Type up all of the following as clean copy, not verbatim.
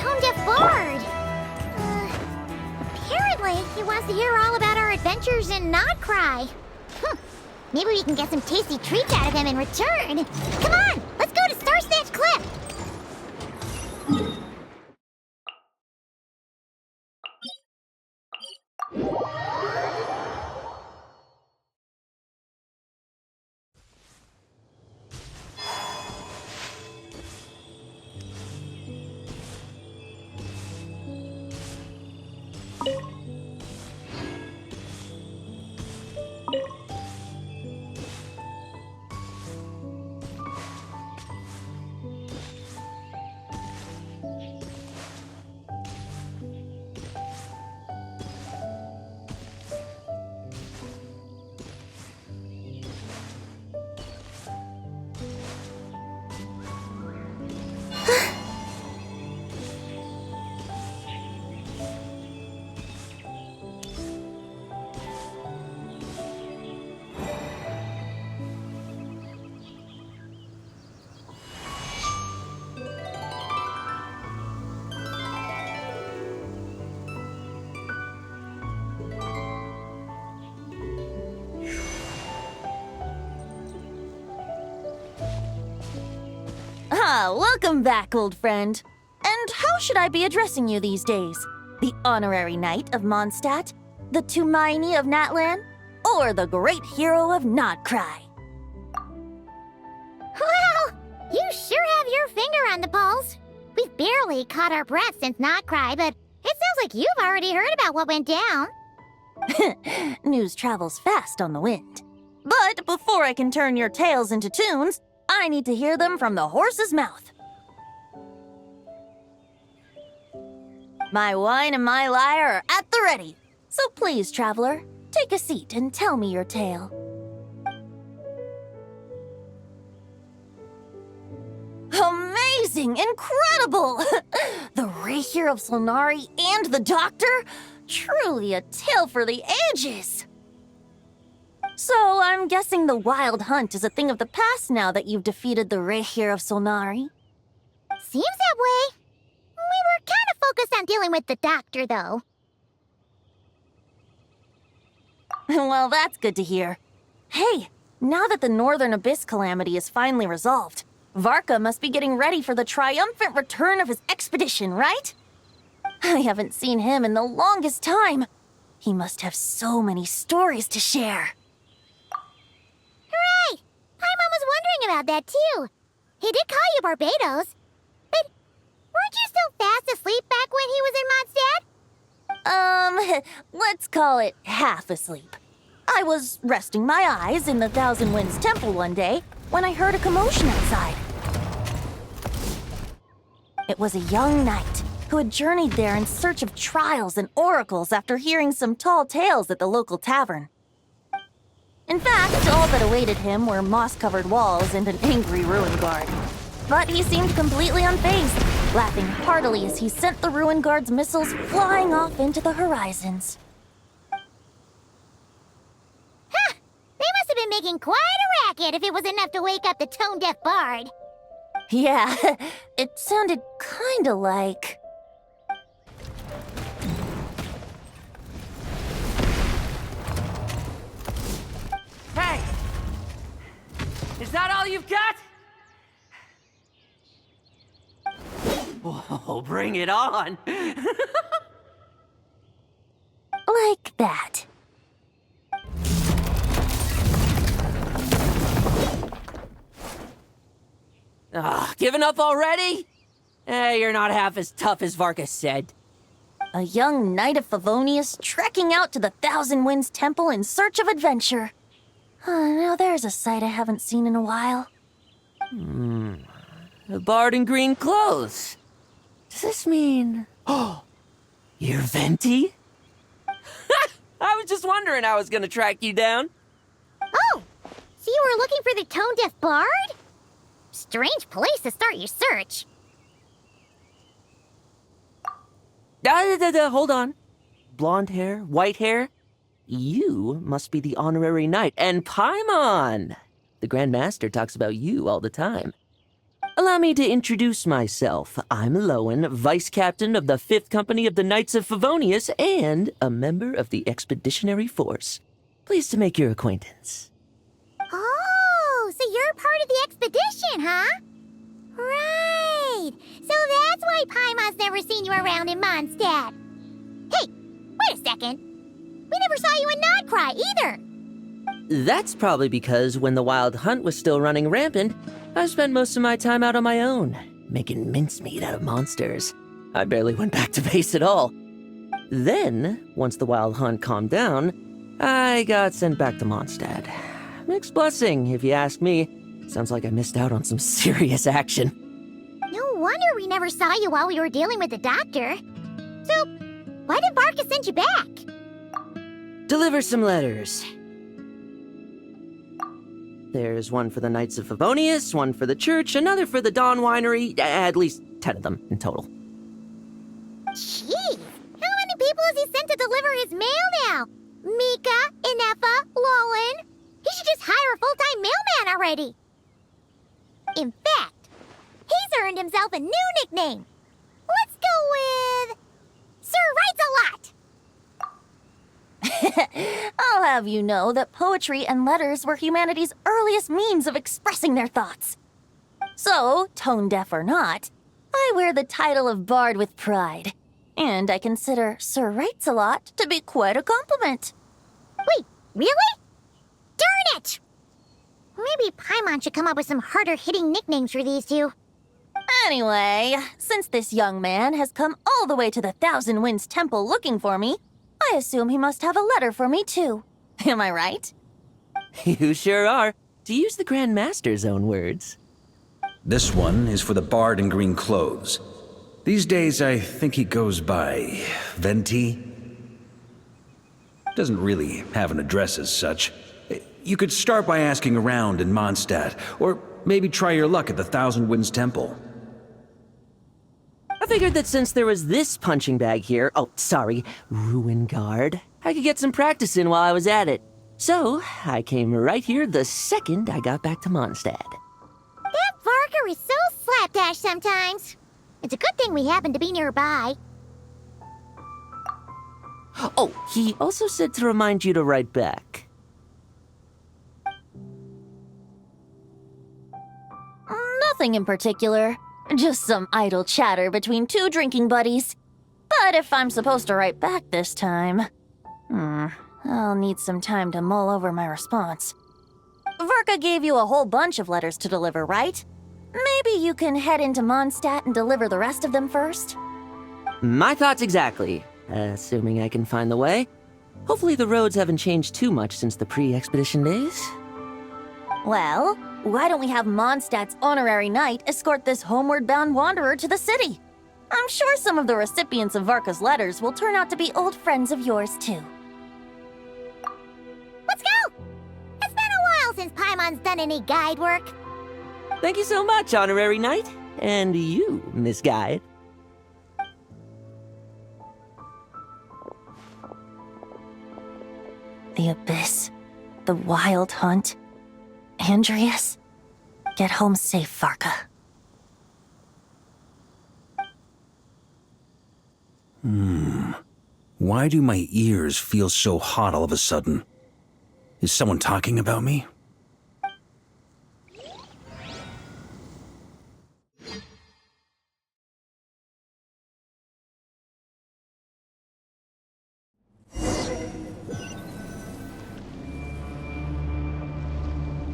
tone-deaf bard. Apparently, he wants to hear all about our adventures in Notcry. Maybe we can get some tasty treats out of him in return. Come on, let's go to Star Snatch Cliff. Welcome back, old friend. And how should I be addressing you these days? The honorary knight of Mondstadt? The Tumaini of Natlan? Or the great hero of Notcry? Well, you sure have your finger on the pulse. We've barely caught our breath since Notcry, but it sounds like you've already heard about what went down. News travels fast on the wind. But before I can turn your tales into tunes, I need to hear them from the horse's mouth. My wine and my lyre are at the ready. So please, traveler, take a seat and tell me your tale. Amazing! Incredible! The Rapier of Solnari and the Doctor? Truly a tale for the ages! So, I'm guessing the wild hunt is a thing of the past now that you've defeated the Rapier of Solnari? Seems that way. We were kind of focused on dealing with the Doctor, though. Well, that's good to hear. Hey, now that the Northern Abyss calamity is finally resolved, Varka must be getting ready for the triumphant return of his expedition, right? I haven't seen him in the longest time. He must have so many stories to share. Hooray! Paimon was wondering about that, too. He did call you Barbados. But weren't you still fast asleep back when he was in Mondstadt? Let's call it half asleep. I was resting my eyes in the Thousand Winds Temple one day when I heard a commotion outside. It was a young knight who had journeyed there in search of trials and oracles after hearing some tall tales at the local tavern. In fact, all that awaited him were moss-covered walls and an angry ruin guard. But he seemed completely unfazed, laughing heartily as he sent the ruin guard's missiles flying off into the horizons. Huh! They must have been making quite a racket if it was enough to wake up the tone-deaf bard. Yeah, it sounded kinda like... Hey! Is that all you've got? Whoa, bring it on! like that. Giving up already? You're not half as tough as Varka said. A young knight of Favonius trekking out to the Thousand Winds Temple in search of adventure. Now there's a sight I haven't seen in a while. A bard in green clothes. Does this mean... Oh, you're Venti? I was just wondering how I was gonna track you down. Oh, so you were looking for the tone-deaf bard? Strange place to start your search. Hold on. Blonde hair, white hair. You must be the honorary knight, and Paimon! The Grand Master talks about you all the time. Allow me to introduce myself. I'm Lowen, Vice Captain of the 5th Company of the Knights of Favonius and a member of the Expeditionary Force. Pleased to make your acquaintance. Oh, so you're part of the expedition, huh? Right. So that's why Paimon's never seen you around in Mondstadt. Hey, wait a second. We never saw you in Nodcry either. That's probably because when the Wild Hunt was still running rampant, I spent most of my time out on my own, making mincemeat out of monsters. I barely went back to base at all. Then, once the Wild Hunt calmed down, I got sent back to Mondstadt. Mixed blessing, if you ask me. Sounds like I missed out on some serious action. No wonder we never saw you while we were dealing with the doctor. So, why did Varka send you back? Deliver some letters. There's one for the Knights of Favonius, one for the church, another for the Dawn Winery, at least 10 of them in total. Jeez, how many people has he sent to deliver his mail now? Mika, Inefa, Lowen. He should just hire a full-time mailman already. In fact, he's earned himself a new nickname. Let's go with Sir Writes-A-Lot. I'll have you know that poetry and letters were humanity's earliest means of expressing their thoughts. So, tone-deaf or not, I wear the title of Bard with pride. And I consider Sir Writes-A-Lot to be quite a compliment. Wait, really? Darn it! Maybe Paimon should come up with some harder-hitting nicknames for these two. Anyway, since this young man has come all the way to the Thousand Winds Temple looking for me, I assume he must have a letter for me too. Am I right? You sure are, to use the Grand Master's own words. This one is for the Bard in green clothes. These days, I think he goes by Venti. Doesn't really have an address as such. You could start by asking around in Mondstadt, or maybe try your luck at the Thousand Winds Temple. I figured that since there was this punching bag here, Ruin Guard, I could get some practice in while I was at it. So, I came right here the second I got back to Mondstadt. That Varka is so slapdash sometimes. It's a good thing we happen to be nearby. Oh, he also said to remind you to write back. Nothing in particular. Just some idle chatter between two drinking buddies. But if I'm supposed to write back this time... I'll need some time to mull over my response. Varka gave you a whole bunch of letters to deliver, right? Maybe you can head into Mondstadt and deliver the rest of them first? My thoughts exactly, assuming I can find the way. Hopefully the roads haven't changed too much since the pre-expedition days. Well, why don't we have Mondstadt's honorary knight escort this homeward-bound wanderer to the city? I'm sure some of the recipients of Varka's letters will turn out to be old friends of yours, too. Let's go! It's been a while since Paimon's done any guide work. Thank you so much, Honorary Knight. And you, Miss Guide. The Abyss, the Wild Hunt, Andreas. Get home safe, Varka. Why do my ears feel so hot all of a sudden? Is someone talking about me?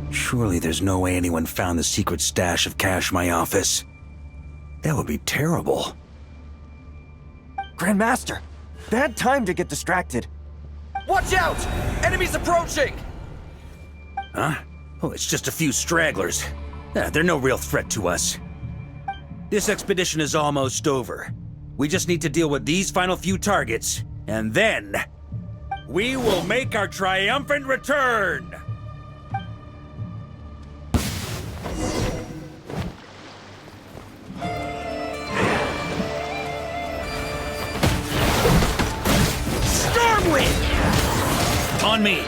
Surely there's no way anyone found the secret stash of cash in my office. That would be terrible. Grandmaster, bad time to get distracted. Watch out! Enemies approaching! Huh? Oh, it's just a few stragglers. They're no real threat to us. This expedition is almost over. We just need to deal with these final few targets, and then... we will make our triumphant return! Stormwind! On me!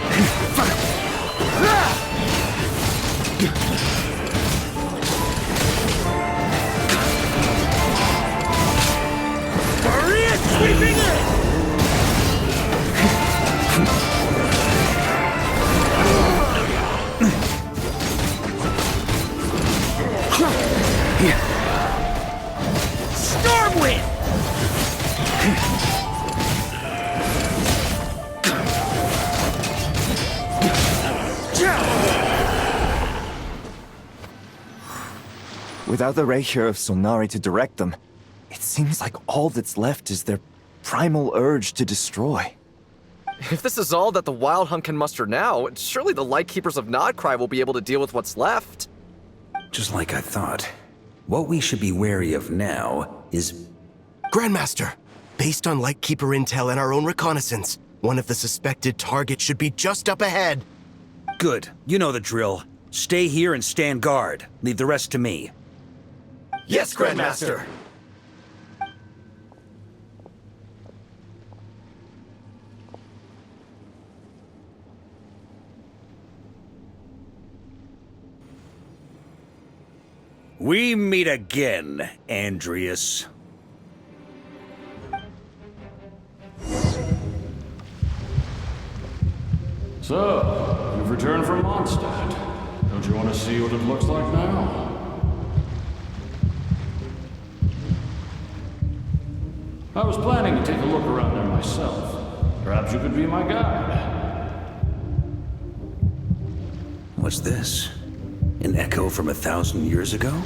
win! Without the Rapier of Solnari to direct them, it seems like all that's left is their primal urge to destroy. If this is all that the Wild Hunt can muster now, surely the Lightkeepers of Nodcry will be able to deal with what's left. Just like I thought. What we should be wary of now is... Grandmaster, based on Lightkeeper intel and our own reconnaissance, one of the suspected targets should be just up ahead. Good. You know the drill. Stay here and stand guard. Leave the rest to me. Yes, Grandmaster! We meet again, Andreas. So, you've returned from Mondstadt. Don't you want to see what it looks like now? I was planning to take a look around there myself. Perhaps you could be my guide. What's this? An echo from 1,000 years ago?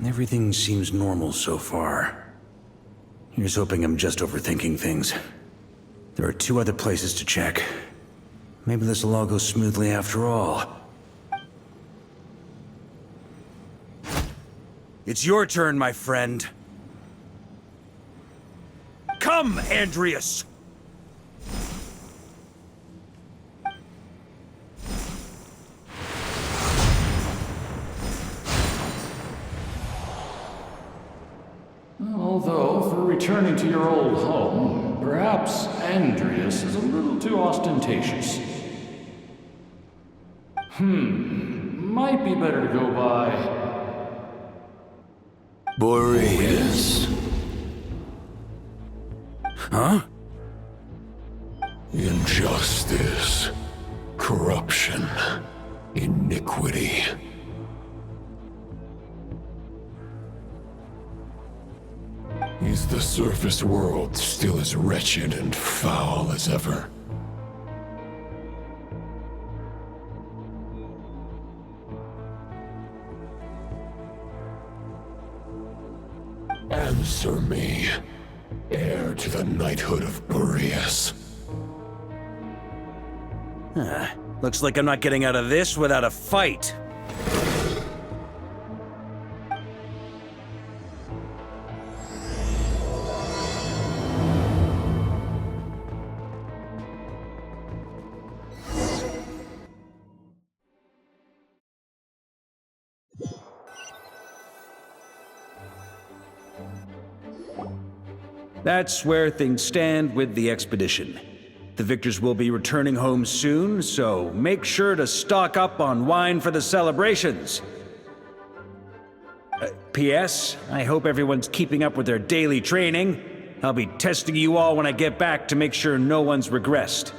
Everything seems normal so far. Here's hoping I'm just overthinking things. There are 2 other places to check. Maybe this will all go smoothly after all. It's your turn, my friend. Come, Andreas! Although, for returning to your old home, perhaps Andreas is a little too ostentatious. Might be better to go by... Boreas. Huh? Injustice. Corruption. Iniquity. Is the surface world still as wretched and foul as ever? Answer me, heir to the knighthood of Boreas. Looks like I'm not getting out of this without a fight. That's where things stand with the expedition. The victors will be returning home soon, so make sure to stock up on wine for the celebrations. P.S. I hope everyone's keeping up with their daily training. I'll be testing you all when I get back to make sure no one's regressed.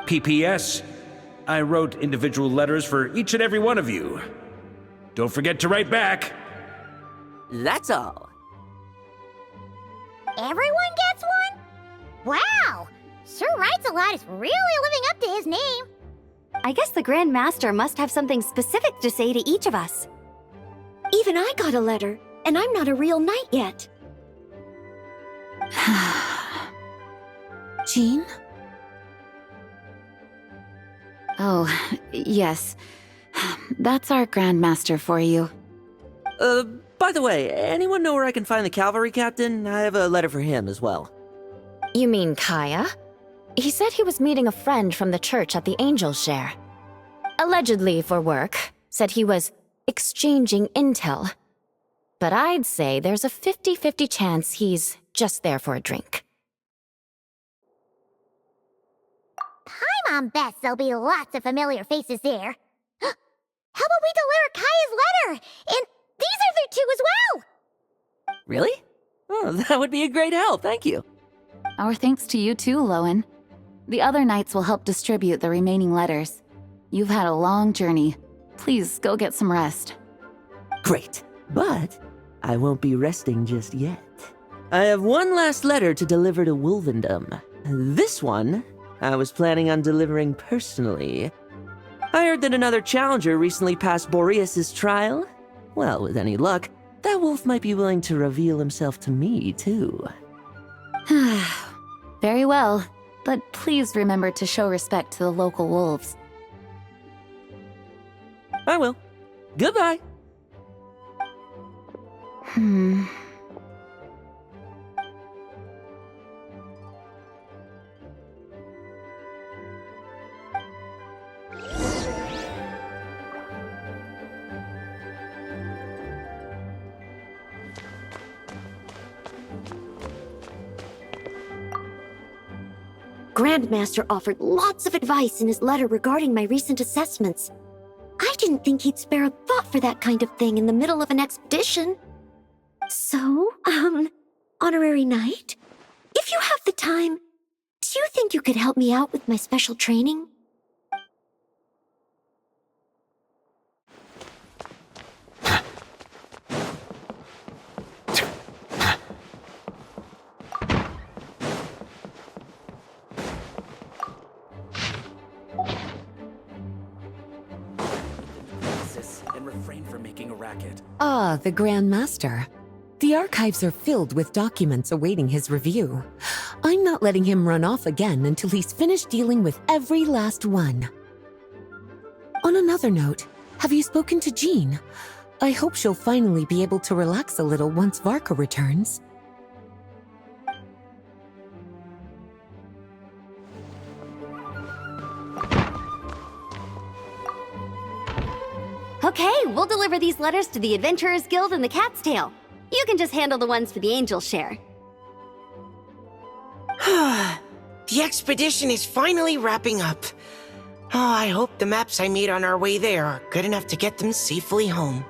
P.P.S. I wrote individual letters for each and every one of you. Don't forget to write back. That's all. Everyone gets one? Wow! Sir writes a lot is really living up to his name. I guess the Grand Master must have something specific to say to each of us. Even I got a letter, and I'm not a real knight yet. Jean? Oh, yes. That's our Grand Master for you. By the way, anyone know where I can find the cavalry captain? I have a letter for him as well. You mean Kaya? He said he was meeting a friend from the church at the Angel Share. Allegedly for work. Said he was exchanging intel. But I'd say there's a 50-50 chance he's just there for a drink. Paimon, Mom bets there'll be lots of familiar faces there. How about we deliver Kaya's letter? And these are there too as well! Really? Oh, that would be a great help, thank you. Our thanks to you too, Lowen. The other knights will help distribute the remaining letters. You've had a long journey. Please go get some rest. Great, but I won't be resting just yet. I have one last letter to deliver to Wolvendom. This one, I was planning on delivering personally. I heard that another challenger recently passed Boreas' trial. Well, with any luck, that wolf might be willing to reveal himself to me, too. Very well, but please remember to show respect to the local wolves. I will. Goodbye. Grandmaster offered lots of advice in his letter regarding my recent assessments. I didn't think he'd spare a thought for that kind of thing in the middle of an expedition. So, Honorary Knight, if you have the time, do you think you could help me out with my special training? And refrain from making a racket. Ah, the Grand Master. The archives are filled with documents awaiting his review. I'm not letting him run off again until he's finished dealing with every last one. On another note, have you spoken to Jean? I hope she'll finally be able to relax a little once Varka returns. Okay, we'll deliver these letters to the Adventurers Guild and the Cat's Tail. You can just handle the ones for the Angel Share. The expedition is finally wrapping up. Oh, I hope the maps I made on our way there are good enough to get them safely home.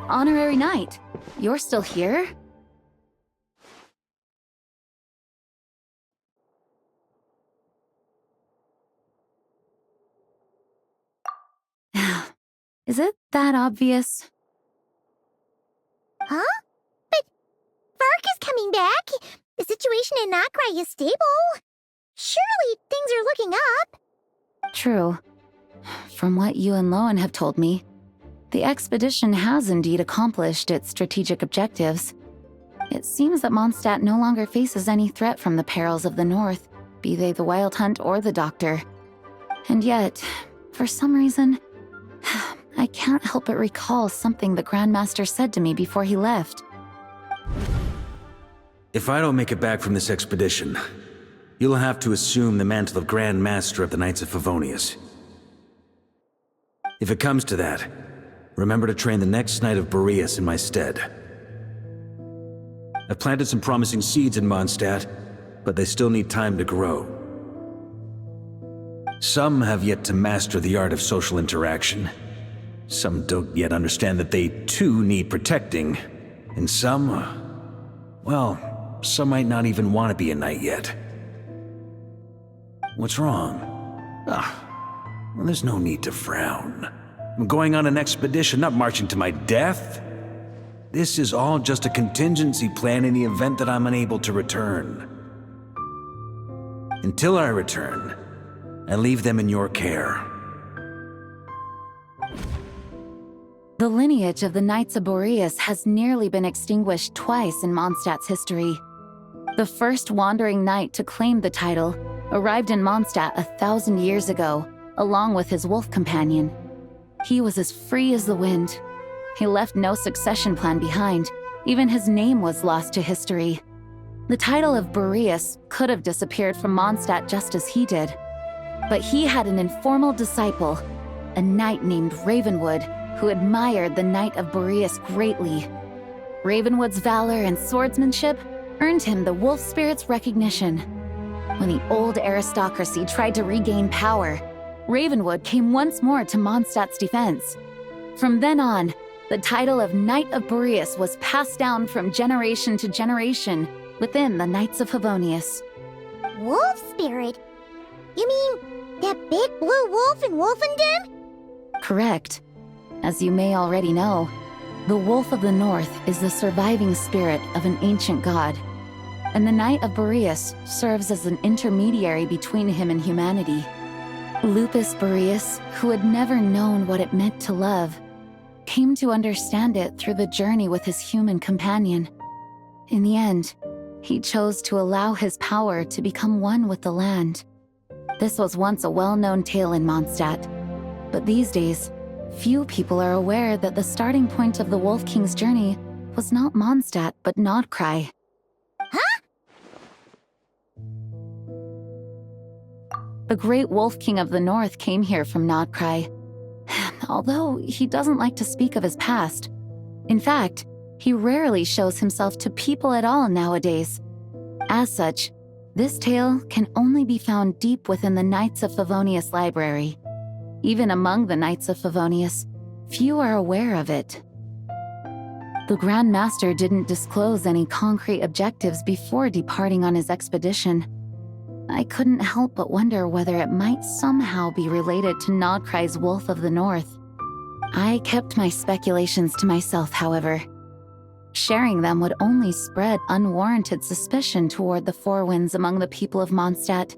Honorary Knight, you're still here? Is it that obvious? Huh? But Varka's coming back. The situation in Notcry is stable. Surely things are looking up. True. From what you and Lowen have told me, the expedition has indeed accomplished its strategic objectives. It seems that Mondstadt no longer faces any threat from the perils of the North, be they the Wild Hunt or the Doctor. And yet, for some reason, I can't help but recall something the Grandmaster said to me before he left. If I don't make it back from this expedition, you'll have to assume the mantle of Grand Master of the Knights of Favonius. If it comes to that, remember to train the next Knight of Boreas in my stead. I've planted some promising seeds in Mondstadt, but they still need time to grow. Some have yet to master the art of social interaction. Some don't yet understand that they too need protecting. And some, well, some might not even want to be a knight yet. What's wrong? Well, there's no need to frown. I'm going on an expedition, not marching to my death. This is all just a contingency plan in the event that I'm unable to return. Until I return, I leave them in your care. The lineage of the Knights of Boreas has nearly been extinguished twice in Mondstadt's history. The first wandering knight to claim the title arrived in Mondstadt 1,000 years ago, along with his wolf companion. He was as free as the wind. He left no succession plan behind. Even his name was lost to history. The title of Boreas could have disappeared from Mondstadt just as he did. But he had an informal disciple, a knight named Ravenwood, who admired the Knight of Boreas greatly. Ravenwood's valor and swordsmanship earned him the Wolf Spirit's recognition. When the old aristocracy tried to regain power, Ravenwood came once more to Mondstadt's defense. From then on, the title of Knight of Boreas was passed down from generation to generation within the Knights of Favonius. Wolf spirit? You mean that big blue wolf in Wolfendom? Correct. As you may already know, the Wolf of the North is the surviving spirit of an ancient god, and the Knight of Boreas serves as an intermediary between him and humanity. Lupus Boreas, who had never known what it meant to love, came to understand it through the journey with his human companion. In the end, he chose to allow his power to become one with the land. This was once a well-known tale in Mondstadt, but these days, few people are aware that the starting point of the Wolf King's journey was not Mondstadt, but Nodcry. Huh? The great Wolf King of the North came here from Nodcry, although he doesn't like to speak of his past. In fact, he rarely shows himself to people at all nowadays. As such, this tale can only be found deep within the Knights of Favonius library. Even among the Knights of Favonius, few are aware of it. The Grand Master didn't disclose any concrete objectives before departing on his expedition. I couldn't help but wonder whether it might somehow be related to Nodcry's Wolf of the North. I kept my speculations to myself, however. Sharing them would only spread unwarranted suspicion toward the Four Winds among the people of Mondstadt.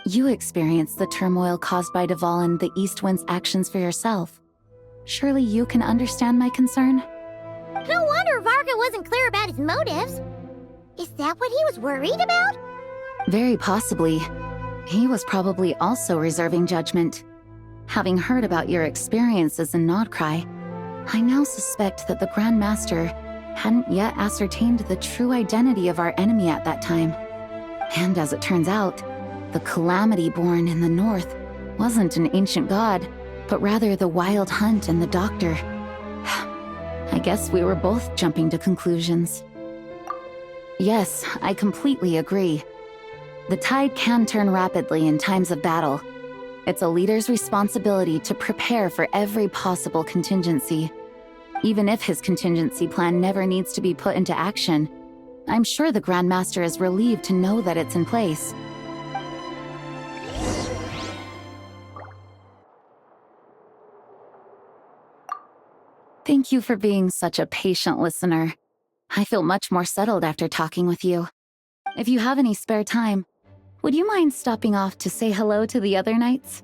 You experienced the turmoil caused by Dvalin the East Wind's actions for yourself. Surely you can understand my concern? No wonder Varka wasn't clear about his motives. Is that what he was worried about? Very possibly. He was probably also reserving judgment. Having heard about your experiences in Nodcry, I now suspect that the Grand Master hadn't yet ascertained the true identity of our enemy at that time. And as it turns out, the Calamity born in the north wasn't an ancient god, but rather the Wild Hunt and the Doctor. I guess we were both jumping to conclusions. Yes, I completely agree. The tide can turn rapidly in times of battle. It's a leader's responsibility to prepare for every possible contingency. Even if his contingency plan never needs to be put into action, I'm sure the Grand Master is relieved to know that it's in place. Thank you for being such a patient listener. I feel much more settled after talking with you. If you have any spare time, would you mind stopping off to say hello to the other knights?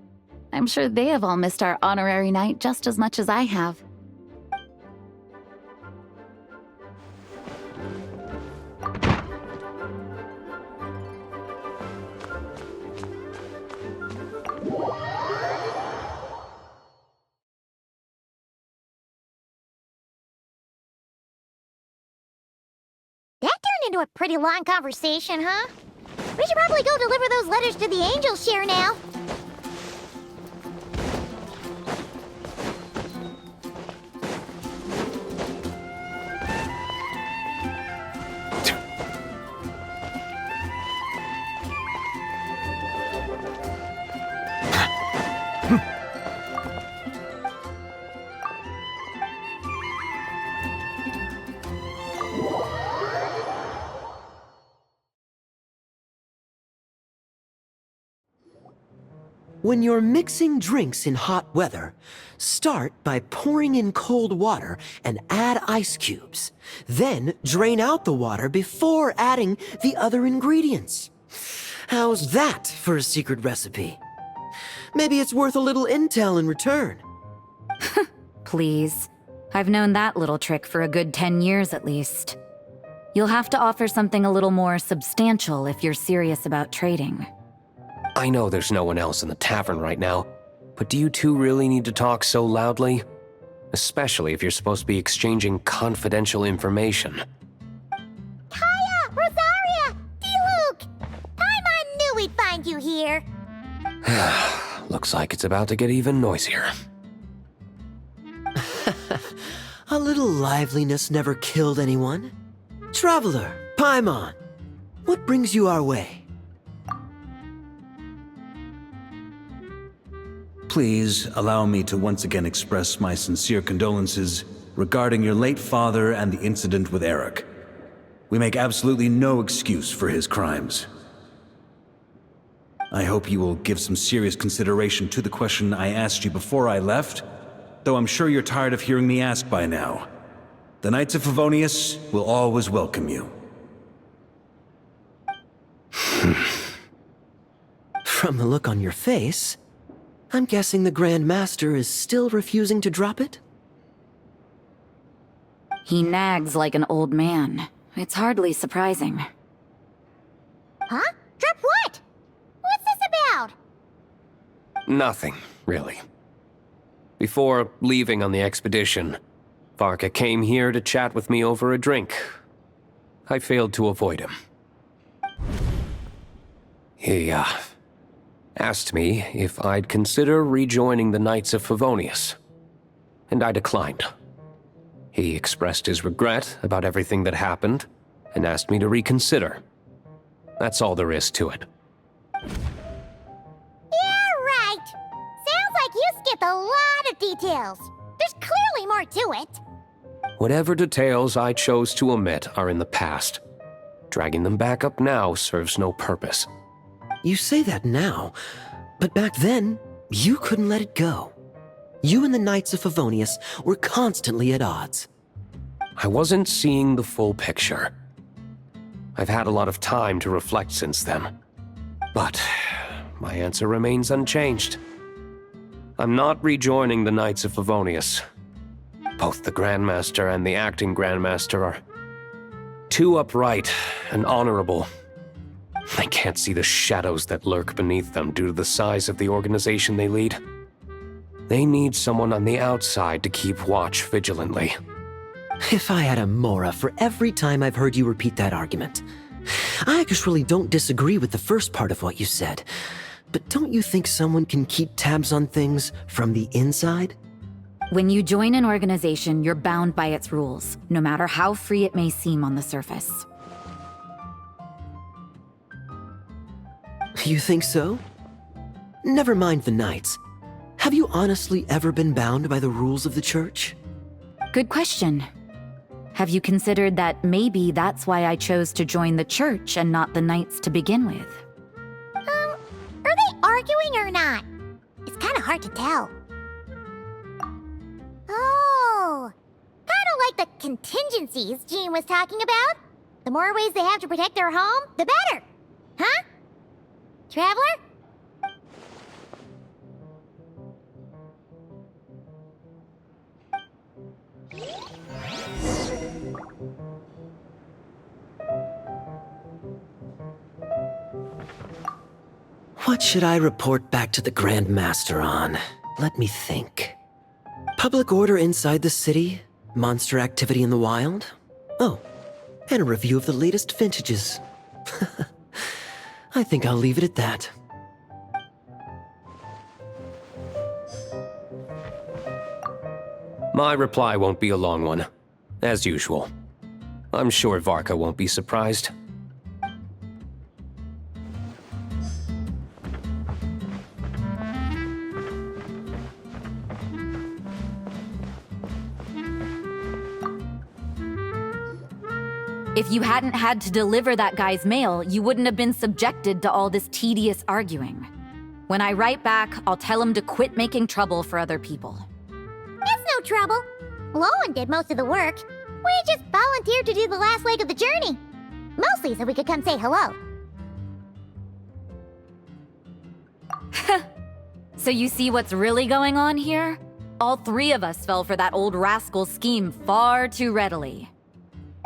I'm sure they have all missed our honorary knight just as much as I have. That turned into a pretty long conversation, huh? We should probably go deliver those letters to the Angel Share now. When you're mixing drinks in hot weather, start by pouring in cold water and add ice cubes. Then drain out the water before adding the other ingredients. How's that for a secret recipe? Maybe it's worth a little intel in return. Please. I've known that little trick for a good 10 years at least. You'll have to offer something a little more substantial if you're serious about trading. I know there's no one else in the tavern right now, but do you two really need to talk so loudly? Especially if you're supposed to be exchanging confidential information. Kaya! Rosaria! we'd find you here. Looks like it's about to get even noisier. A little liveliness never killed anyone. Traveler, Paimon, what brings you our way? Please allow me to once again express my sincere condolences regarding your late father and the incident with Eric. We make absolutely no excuse for his crimes. I hope you will give some serious consideration to the question I asked you before I left, though I'm sure you're tired of hearing me ask by now. The Knights of Favonius will always welcome you. From the look on your face, I'm guessing the Grand Master is still refusing to drop it? He nags like an old man. It's hardly surprising. Huh? Drop what? What's this about? Nothing, really. Before leaving on the expedition, Varka came here to chat with me over a drink. I failed to avoid him. He, asked me if I'd consider rejoining the Knights of Favonius, and I declined. He expressed his regret about everything that happened, and asked me to reconsider. That's all there is to it. Yeah, right. Sounds like you skipped a lot of details. There's clearly more to it. Whatever details I chose to omit are in the past. Dragging them back up now serves no purpose. You say that now, but back then, you couldn't let it go. You and the Knights of Favonius were constantly at odds. I wasn't seeing the full picture. I've had a lot of time to reflect since then. But my answer remains unchanged. I'm not rejoining the Knights of Favonius. Both the Grandmaster and the acting Grandmaster are too upright and honorable. I can't see the shadows that lurk beneath them due to the size of the organization they lead. They need someone on the outside to keep watch vigilantly. If I had a Mora for every time I've heard you repeat that argument. I actually don't disagree with the first part of what you said, but don't you think someone can keep tabs on things from the inside? When you join an organization, you're bound by its rules, no matter how free it may seem on the surface. You think so? Never mind the Knights. Have you honestly ever been bound by the rules of the Church? Good question. Have you considered that maybe that's why I chose to join the Church and not the Knights to begin with? Are they arguing or not? It's kind of hard to tell. Oh, kind of like the contingencies Jean was talking about. The more ways they have to protect their home, the better. Huh? Traveler? What should I report back to the Grand Master on? Let me think. Public order inside the city, monster activity in the wild. Oh, and a review of the latest vintages. I think I'll leave it at that. My reply won't be a long one, as usual. I'm sure Varka won't be surprised. If you hadn't had to deliver that guy's mail, you wouldn't have been subjected to all this tedious arguing. When I write back, I'll tell him to quit making trouble for other people. It's no trouble. Lowen did most of the work. We just volunteered to do the last leg of the journey. Mostly so we could come say hello. So you see what's really going on here? All three of us fell for that old rascal's scheme far too readily.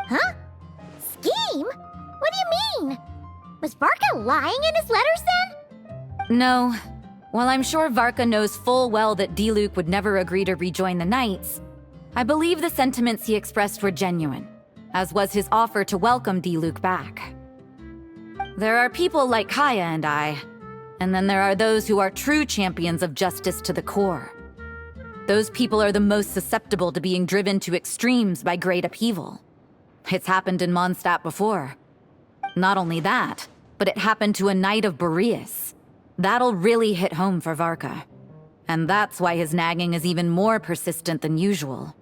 Huh? Scheme? What do you mean? Was Varka lying in his letters then? No. While I'm sure Varka knows full well that Diluc would never agree to rejoin the Knights, I believe the sentiments he expressed were genuine, as was his offer to welcome Diluc back. There are people like Kaya and I, and then there are those who are true champions of justice to the core. Those people are the most susceptible to being driven to extremes by great upheaval. It's happened in Mondstadt before. Not only that, but it happened to a Knight of Boreas. That'll really hit home for Varka. And that's why his nagging is even more persistent than usual.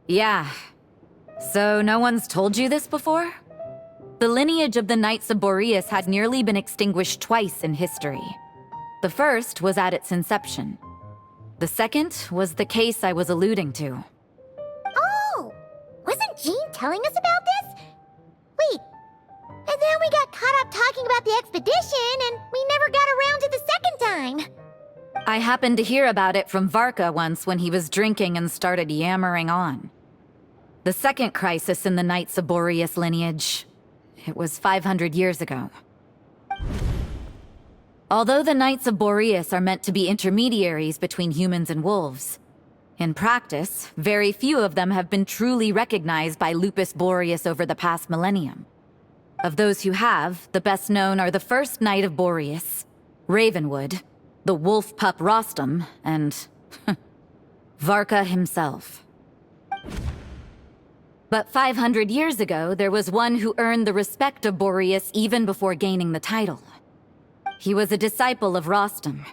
Yeah. So no one's told you this before? The lineage of the Knights of Boreas had nearly been extinguished twice in history. The first was at its inception. The second was the case I was alluding to. Oh! Wasn't Jean telling us about this? Wait, and then we got caught up talking about the expedition, and we never got around to the second time. I happened to hear about it from Varka once when he was drinking and started yammering on. The second crisis in the Knights of Boreas lineage. It was 500 years ago. Although the Knights of Boreas are meant to be intermediaries between humans and wolves, in practice, very few of them have been truly recognized by Lupus Boreas over the past millennium. Of those who have, the best known are the first Knight of Boreas, Ravenwood, the wolf pup Rostam, and Varka himself. But 500 years ago, there was one who earned the respect of Boreas even before gaining the title. He was a disciple of Rostam.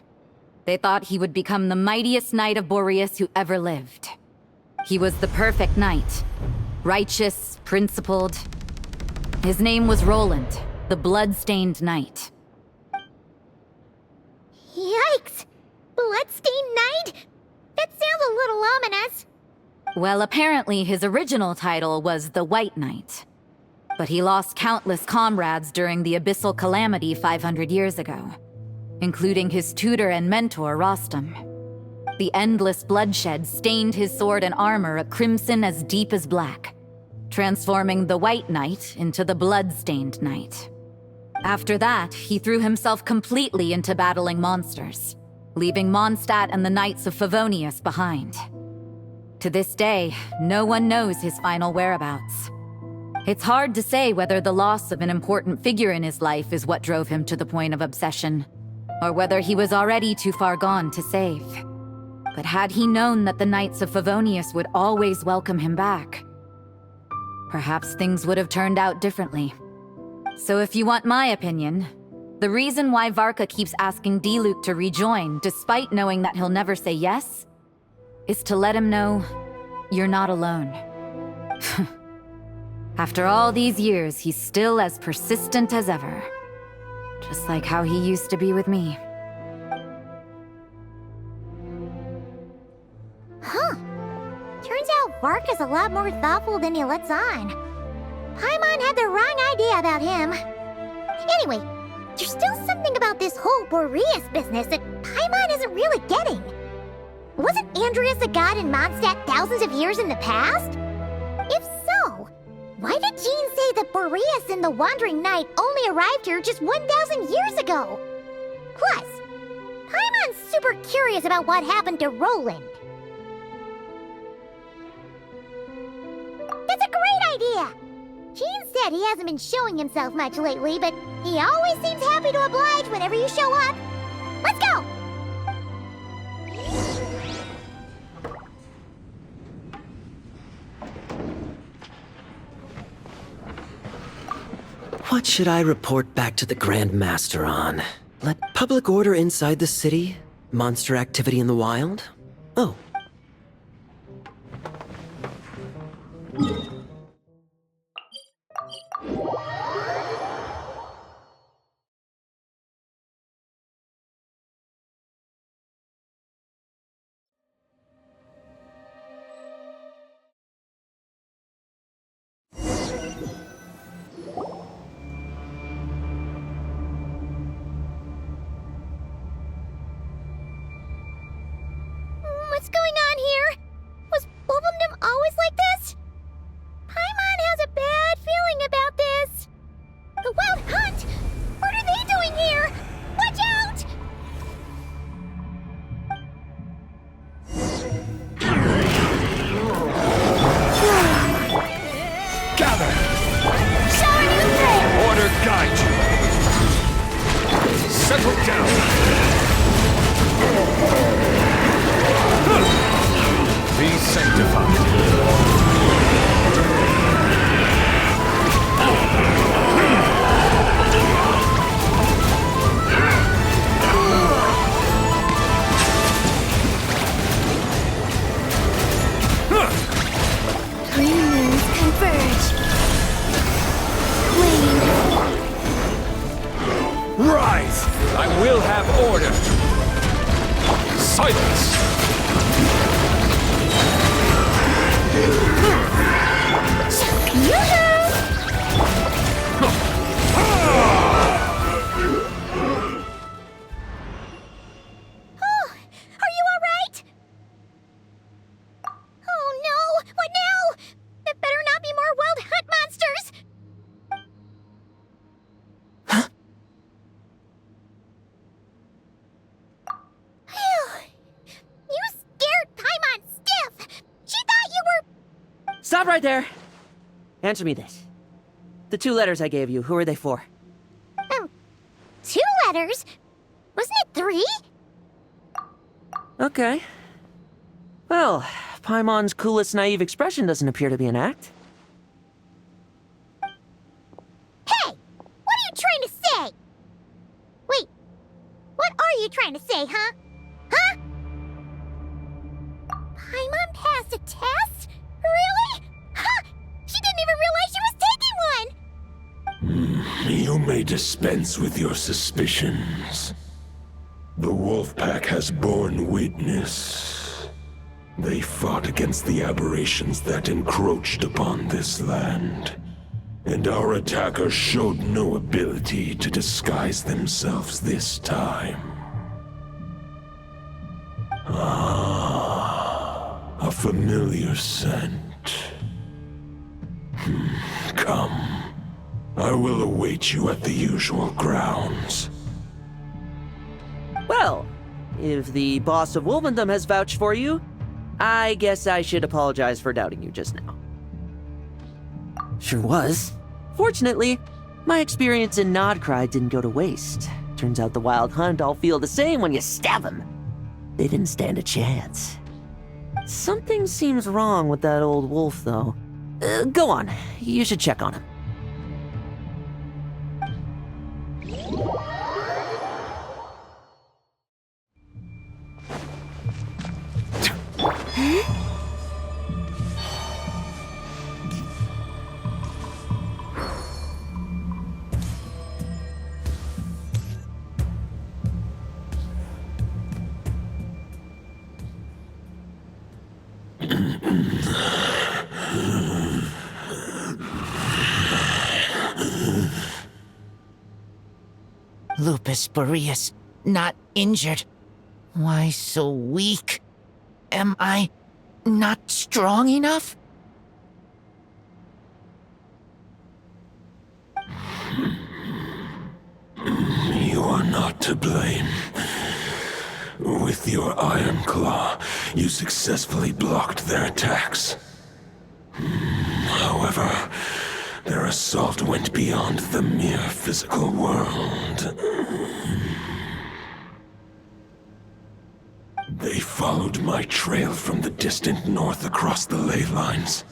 They thought he would become the mightiest Knight of Boreas who ever lived. He was the perfect knight. Righteous, principled. His name was Roland, the blood-stained knight. Yikes! Bloodstained Knight? That sounds a little ominous. Well, apparently his original title was the White Knight. But he lost countless comrades during the Abyssal Calamity 500 years ago, including his tutor and mentor, Rostam. The endless bloodshed stained his sword and armor a crimson as deep as black, transforming the White Knight into the Blood-Stained Knight. After that, he threw himself completely into battling monsters, leaving Mondstadt and the Knights of Favonius behind. To this day, no one knows his final whereabouts. It's hard to say whether the loss of an important figure in his life is what drove him to the point of obsession, or whether he was already too far gone to save. But had he known that the Knights of Favonius would always welcome him back, perhaps things would have turned out differently. So if you want my opinion, the reason why Varka keeps asking Diluc to rejoin, despite knowing that he'll never say yes, is to let him know you're not alone. After all these years, he's still as persistent as ever. Just like how he used to be with me. Huh. Turns out Varka's a lot more thoughtful than he lets on. Paimon had the wrong idea about him. Anyway, there's still something about this whole Boreas business that Paimon isn't really getting. Wasn't Andreas a god in Mondstadt thousands of years in the past? If so, why did Jean say that Boreas and the Wandering Knight only arrived here just 1,000 years ago? Plus, Paimon's super curious about what happened to Roland. That's a great idea! Jean said he hasn't been showing himself much lately, but he always seems happy to oblige whenever you show up. Let's go! What should I report back to the Grand Master on? Let public order inside the city? Monster activity in the wild? Oh. What's going on here? Was Wolfendom always like this? Paimon has a bad feeling about this. The Wild Hunt? What are they doing here? Watch out! Gather! Rise! I will have order! Silence! Oh, are you all right? Oh no! What now? There better not be more wild hunt monsters! You scared Paimon stiff! She thought you were... Stop right there! Answer me this. The 2 letters I gave you, who are they for? 2 letters? Wasn't it 3? Okay. Well, Paimon's coolest naive expression doesn't appear to be an act. Hey! What are you trying to say? Wait, what are you trying to say, huh? Huh? Paimon passed a test? Really? Huh! She didn't even realize she was taking one! You may dispense with your suspicions. The Wolfpack has borne witness. They fought against the aberrations that encroached upon this land. And our attackers showed no ability to disguise themselves this time. Ah, a familiar scent. Come. I will await you at the usual grounds. Well, if the boss of Wolvendom has vouched for you, I guess I should apologize for doubting you just now. Sure was. Fortunately, my experience in Nodcry didn't go to waste. Turns out the Wild Hunt all feel the same when you stab them. They didn't stand a chance. Something seems wrong with that old wolf, though. Go on. You should check on him. Lupus Boreas, not injured. Why so weak? Am I not strong enough? You are not to blame. With your Iron Claw, you successfully blocked their attacks. However, their assault went beyond the mere physical world. They followed my trail from the distant north across the ley lines.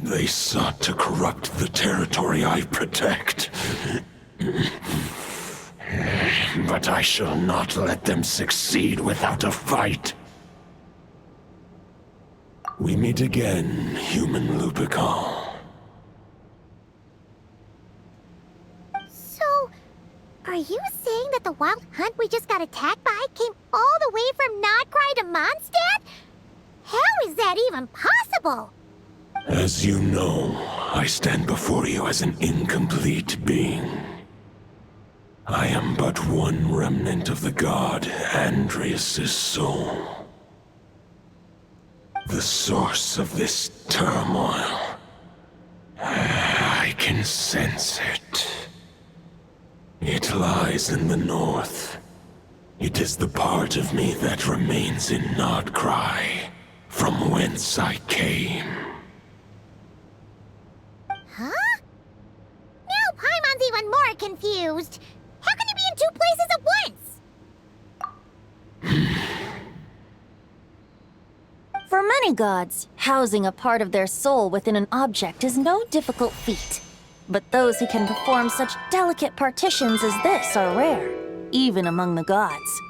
They sought to corrupt the territory I protect. But I shall not let them succeed without a fight. We meet again, human Lupical. So, are you saying that the Wild Hunt we just got attacked by came all the way from Nodcry to Mondstadt? How is that even possible? As you know, I stand before you as an incomplete being. I am but one remnant of the god Andrias' soul. The source of this turmoil. I can sense it. It lies in the north. It is the part of me that remains in Nodcry, from whence I came. Huh? Now Paimon's even more confused. How can he be in 2 places at once? For many gods, housing a part of their soul within an object is no difficult feat. But those who can perform such delicate partitions as this are rare, even among the gods.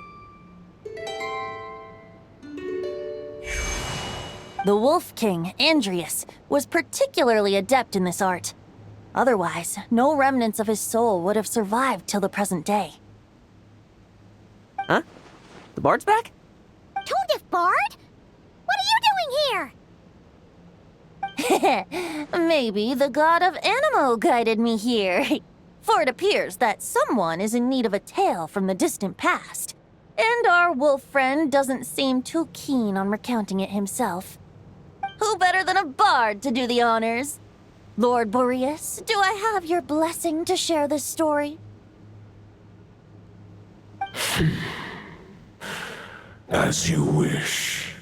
The Wolf King, Andrias, was particularly adept in this art. Otherwise, no remnants of his soul would have survived till the present day. Huh? The bard's back? Tone Deaf Bard? What are you doing here? Maybe the god of Animo guided me here. For it appears that someone is in need of a tale from the distant past. And our wolf friend doesn't seem too keen on recounting it himself. Who better than a bard to do the honors? Lord Boreas, do I have your blessing to share this story? As you wish.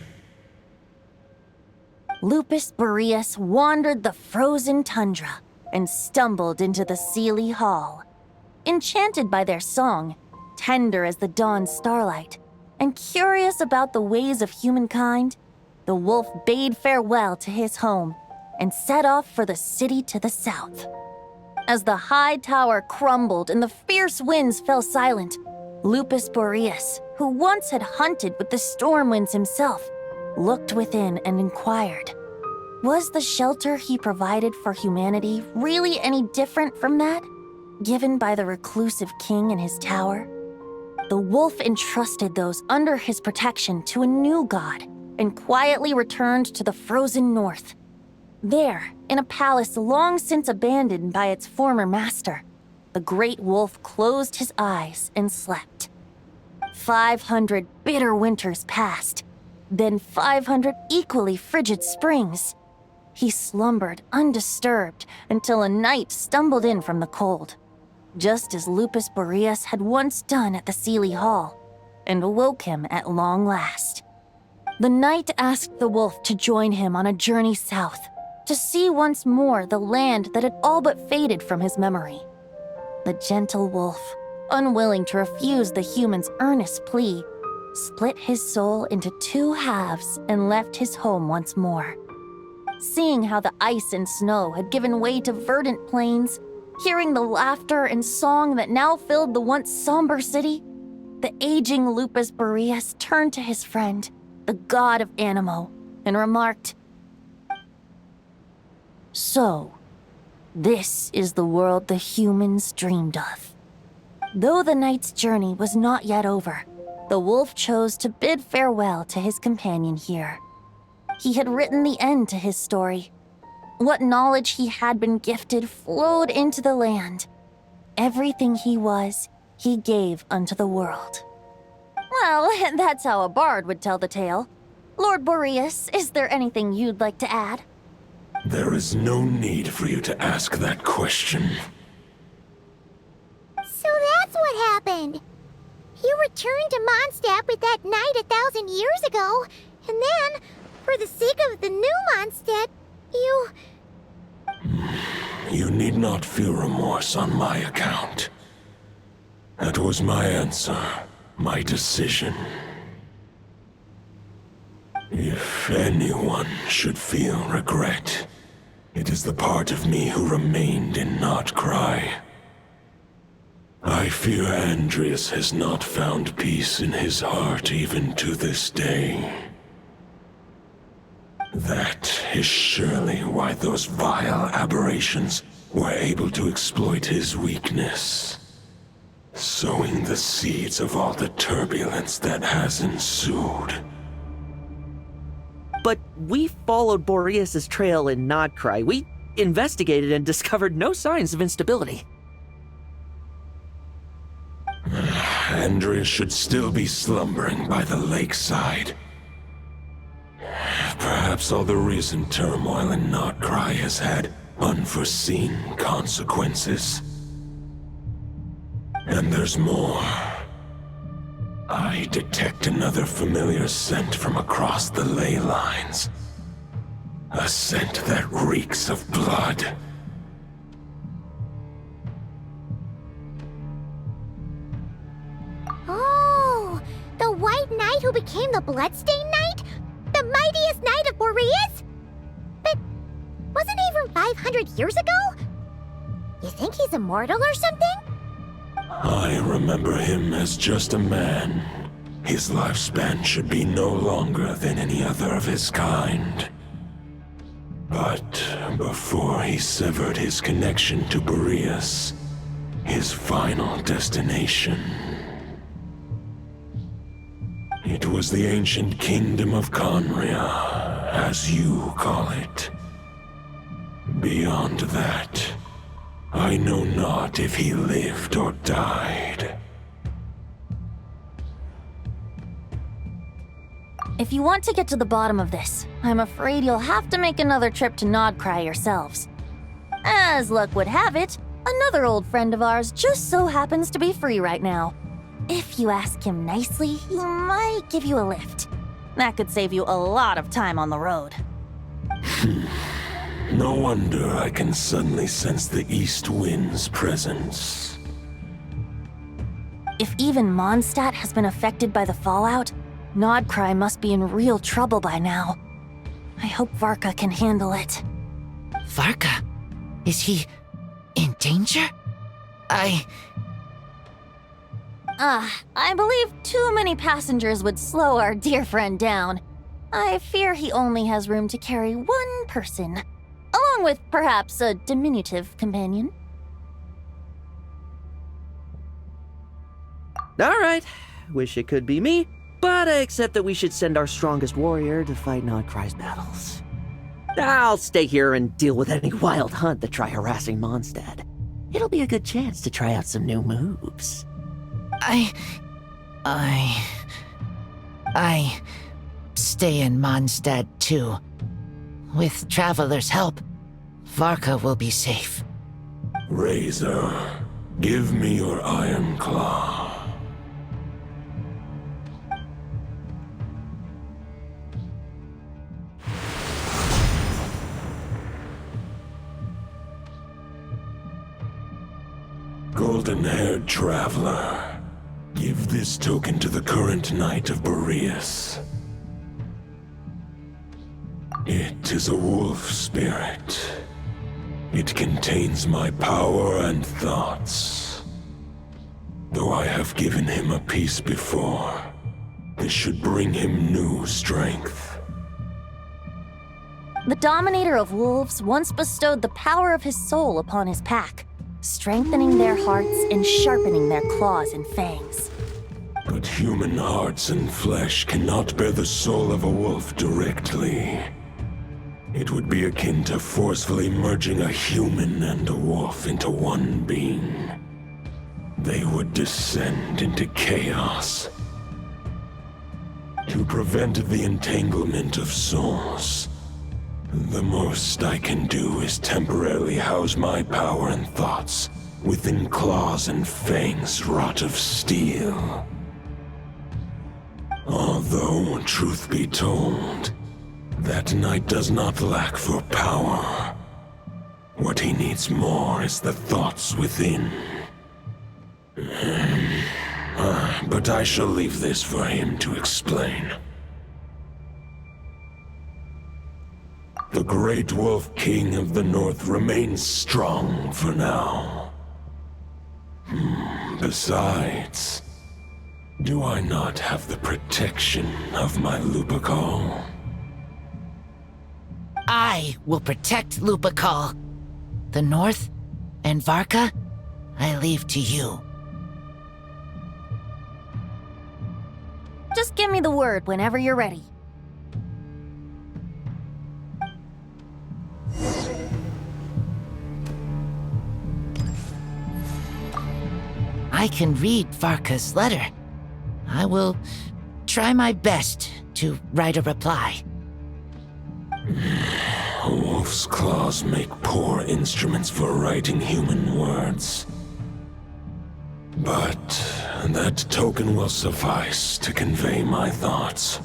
Lupus Boreas wandered the frozen tundra and stumbled into the Seelie Hall. Enchanted by their song, tender as the dawn starlight, and curious about the ways of humankind, the wolf bade farewell to his home and set off for the city to the south. As the high tower crumbled and the fierce winds fell silent, Lupus Boreas, who once had hunted with the storm winds himself, looked within and inquired, was the shelter he provided for humanity really any different from that given by the reclusive king in his tower? The wolf entrusted those under his protection to a new god and quietly returned to the frozen north. There, in a palace long since abandoned by its former master, the great wolf closed his eyes and slept. 500 bitter winters passed, then 500 equally frigid springs. He slumbered undisturbed until a night stumbled in from the cold, just as Lupus Boreas had once done at the Seelie Hall, and awoke him at long last. The night asked the wolf to join him on a journey south, to see once more the land that had all but faded from his memory. The gentle wolf, unwilling to refuse the human's earnest plea, split his soul into two halves and left his home once more. Seeing how the ice and snow had given way to verdant plains, hearing the laughter and song that now filled the once somber city, the aging Lupus Boreas turned to his friend, the god of Animo, and remarked, "So, this is the world the humans dreamed of." Though the night's journey was not yet over, the wolf chose to bid farewell to his companion here. He had written the end to his story. What knowledge he had been gifted flowed into the land. Everything he was, he gave unto the world. Well, that's how a bard would tell the tale. Lord Boreas, is there anything you'd like to add? There is no need for you to ask that question. So that's what happened. You returned to Mondstadt with that knight 1,000 years ago, and then, for the sake of the new Mondstadt, you... You need not feel remorse on my account. That was my answer, my decision. If anyone should feel regret, it is the part of me who remained in Notcry. I fear Andreas has not found peace in his heart even to this day. That is surely why those vile aberrations were able to exploit his weakness, sowing the seeds of all the turbulence that has ensued. But we followed Boreas' trail in Nodcry. We investigated and discovered no signs of instability. Andreas should still be slumbering by the lakeside. Perhaps all the recent turmoil in Notcry has had unforeseen consequences. And there's more. I detect another familiar scent from across the ley lines. A scent that reeks of blood. Oh, the White Knight who became the Bloodstained Knight? The mightiest knight of Boreas? But wasn't he from 500 years ago? You think he's immortal or something? I remember him as just a man. His lifespan should be no longer than any other of his kind. But Before he severed his connection to Boreas, his final destination. It was the ancient kingdom of Conria, as you call it. Beyond that, I know not if he lived or died. If you want to get to the bottom of this, I'm afraid you'll have to make another trip to Nodcry yourselves. As luck would have it, another old friend of ours just so happens to be free right now. If you ask him nicely, he might give you a lift. That could save you a lot of time on the road. No wonder I can suddenly sense the east wind's presence. If even Mondstadt has been affected by the fallout, Nodcry must be in real trouble by now. I hope Varka can handle it. Varka? Is he in danger? I believe too many passengers would slow our dear friend down. I fear he only has room to carry one person, along with perhaps a diminutive companion. Alright, wish it could be me, but I accept that we should send our strongest warrior to fight Nodcry's battles. I'll stay here and deal with any wild hunt that try harassing Mondstadt. It'll be a good chance to try out some new moves. I stay in Mondstadt too. With Traveler's help, Varka will be safe. Razor, give me your iron claw. Golden-haired traveler, give this token to the current knight of Boreas. It is a wolf spirit. It contains my power and thoughts. Though I have given him a piece before, this should bring him new strength. The Dominator of Wolves once bestowed the power of his soul upon his pack, strengthening their hearts and sharpening their claws and fangs. But human hearts and flesh cannot bear the soul of a wolf directly. It would be akin to forcefully merging a human and a wolf into one being. They would descend into chaos. To prevent the entanglement of souls, the most I can do is temporarily house my power and thoughts within claws and fangs wrought of steel. Although, truth be told, that knight does not lack for power. What he needs more is the thoughts within. But I shall leave this for him to explain. The Great Wolf King of the North remains strong for now. Besides, do I not have the protection of my Lupacol? I will protect Lupacol. The North and Varka, I leave to you. Just give me the word whenever you're ready. I can read Varka's letter. I will try my best to write a reply. A wolf's claws make poor instruments for writing human words. But that token will suffice to convey my thoughts.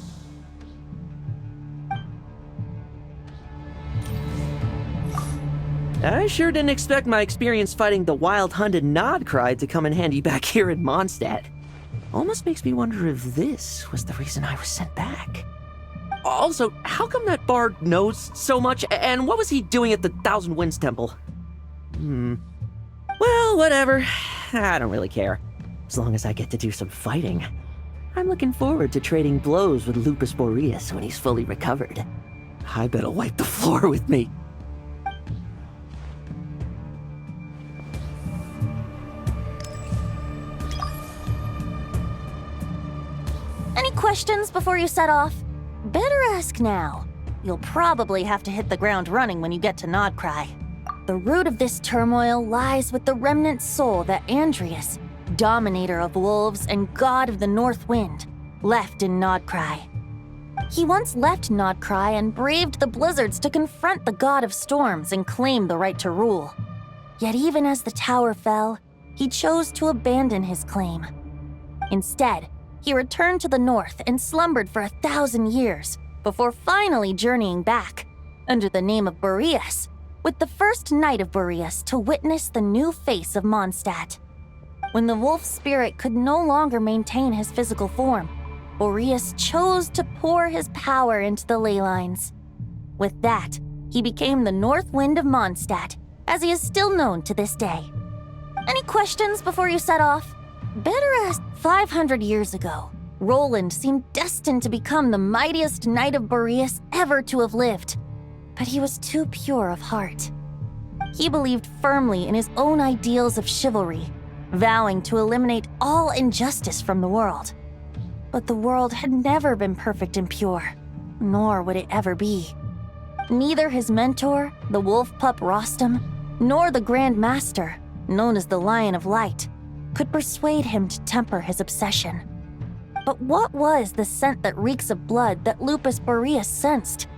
I sure didn't expect my experience fighting the wild-hunted Nodcry to come in handy back here in Mondstadt. Almost makes me wonder if this was the reason I was sent back. Also, how come that bard knows so much, and what was he doing at the Thousand Winds Temple? Well, whatever. I don't really care. As long as I get to do some fighting. I'm looking forward to trading blows with Lupus Boreas when he's fully recovered. I bet he'll wipe the floor with me. Any questions before you set off? Better ask now. You'll probably have to hit the ground running when you get to Nodcry. The root of this turmoil lies with the remnant soul that Andreas, dominator of wolves and god of the North Wind, left in Nodcry. He once left Nodcry and braved the blizzards to confront the god of storms and claim the right to rule. Yet even as the tower fell, he chose to abandon his claim. Instead, he returned to the north and slumbered for 1,000 years before finally journeying back, under the name of Boreas, with the first knight of Boreas to witness the new face of Mondstadt. When the wolf spirit could no longer maintain his physical form, Boreas chose to pour his power into the ley lines. With that, he became the North Wind of Mondstadt, as he is still known to this day. Any questions before you set off? Better ask. 500 years ago, Roland seemed destined to become the mightiest knight of Boreas ever to have lived, but he was too pure of heart. He believed firmly in his own ideals of chivalry, vowing to eliminate all injustice from the world. But the world had never been perfect and pure, nor would it ever be. Neither his mentor, the wolf pup Rostam, nor the Grand Master, known as the Lion of Light, could persuade him to temper his obsession. But what was the scent that reeks of blood that Lupus Boreas sensed?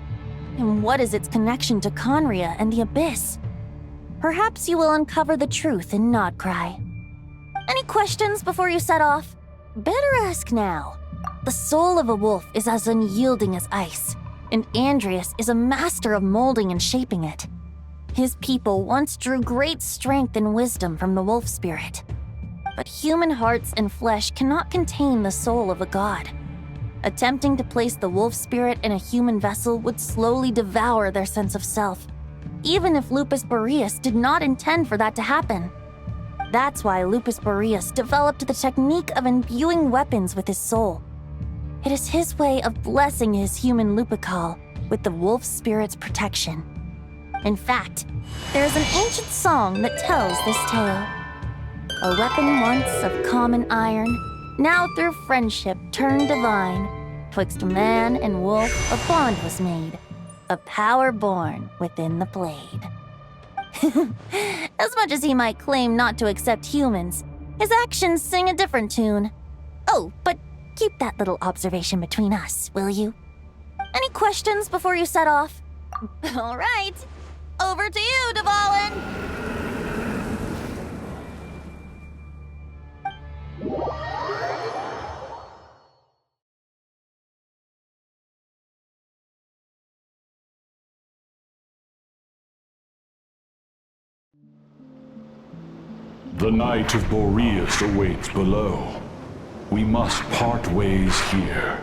And what is its connection to Conria and the Abyss? Perhaps you will uncover the truth in Nodcry. Any questions before you set off? Better ask now. The soul of a wolf is as unyielding as ice, and Andreas is a master of molding and shaping it. His people once drew great strength and wisdom from the wolf spirit. But human hearts and flesh cannot contain the soul of a god. Attempting to place the wolf spirit in a human vessel would slowly devour their sense of self, even if Lupus Boreas did not intend for that to happen. That's why Lupus Boreas developed the technique of imbuing weapons with his soul. It is his way of blessing his human Lupical with the wolf spirit's protection. In fact, there is an ancient song that tells this tale. A weapon once of common iron, now through friendship turned divine. Twixt man and wolf a bond was made, a power born within the blade. As much as he might claim not to accept humans, his actions sing a different tune. Oh, but keep that little observation between us, will you? Any questions before you set off? All right, over to you, Dvalin! The Knight of Boreas awaits below. We must part ways here.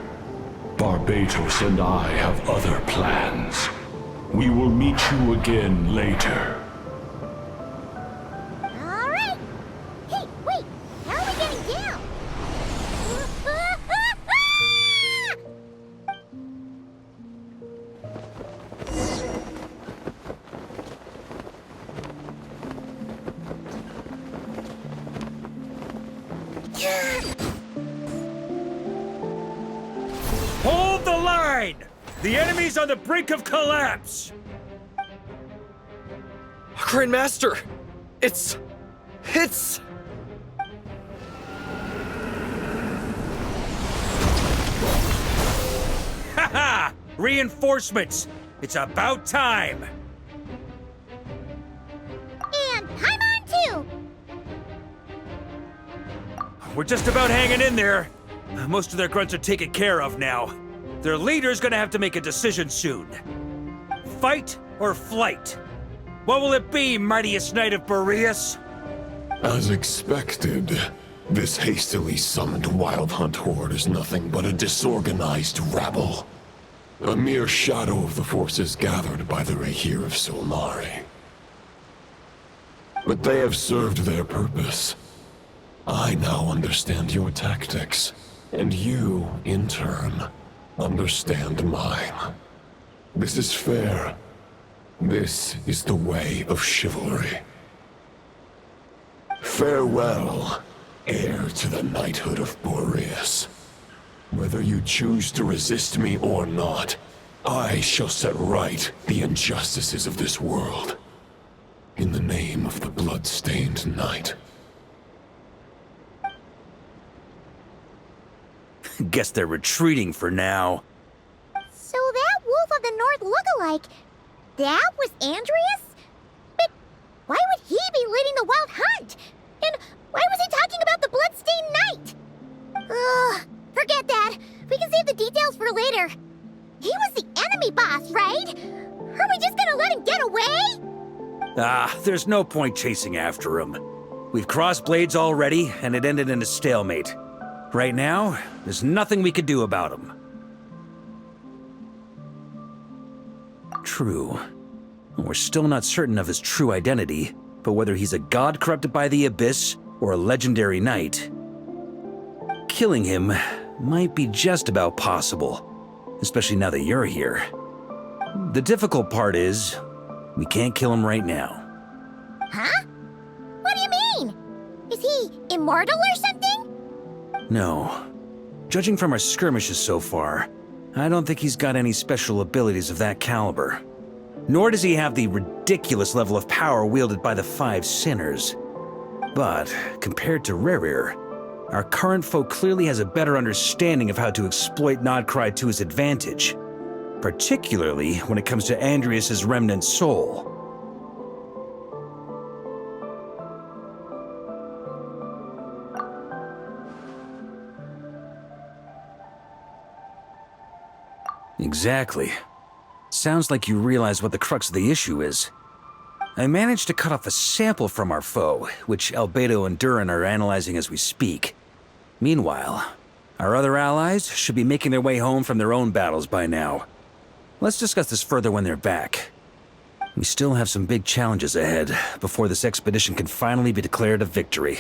Barbatos and I have other plans. We will meet you again later. All right. Hey, wait. How are we getting down? Hold the line! The enemy's on the brink of collapse! Grand Master! It's... Haha! Reinforcements! It's about time! And I'm on too! We're just about hanging in there. Most of their grunts are taken care of now. Their leader's gonna have to make a decision soon. Fight or flight? What will it be, mightiest knight of Boreas? As expected, this hastily summoned Wild Hunt horde is nothing but a disorganized rabble. A mere shadow of the forces gathered by the Rahir of Solnari. But they have served their purpose. I now understand your tactics, and you, in turn, understand mine. This is fair. This is the way of chivalry. Farewell, heir to the knighthood of Boreas. Whether you choose to resist me or not, I shall set right the injustices of this world. In the name of the blood-stained night. Guess they're retreating for now. So that Wolf of the North lookalike, that was Andreas? But why would he be leading the wild hunt? And why was he talking about the bloodstained night? Ugh, forget that. We can save the details for later. He was the enemy boss, right? Are we just gonna let him get away? There's no point chasing after him. We've crossed blades already, and it ended in a stalemate. Right now, there's nothing we could do about him. True. We're still not certain of his true identity, but whether he's a god corrupted by the Abyss or a legendary knight, killing him might be just about possible, especially now that you're here. The difficult part is, we can't kill him right now. Huh? What do you mean? Is he immortal or something? No. Judging from our skirmishes so far, I don't think he's got any special abilities of that caliber. Nor does he have the ridiculous level of power wielded by the Five Sinners. But, compared to Rerir, our current foe clearly has a better understanding of how to exploit Nodcry to his advantage, particularly when it comes to Andreas' remnant soul. Exactly. Sounds like you realize what the crux of the issue is. I managed to cut off a sample from our foe, which Albedo and Durin are analyzing as we speak. Meanwhile, our other allies should be making their way home from their own battles by now. Let's discuss this further when they're back. We still have some big challenges ahead before this expedition can finally be declared a victory.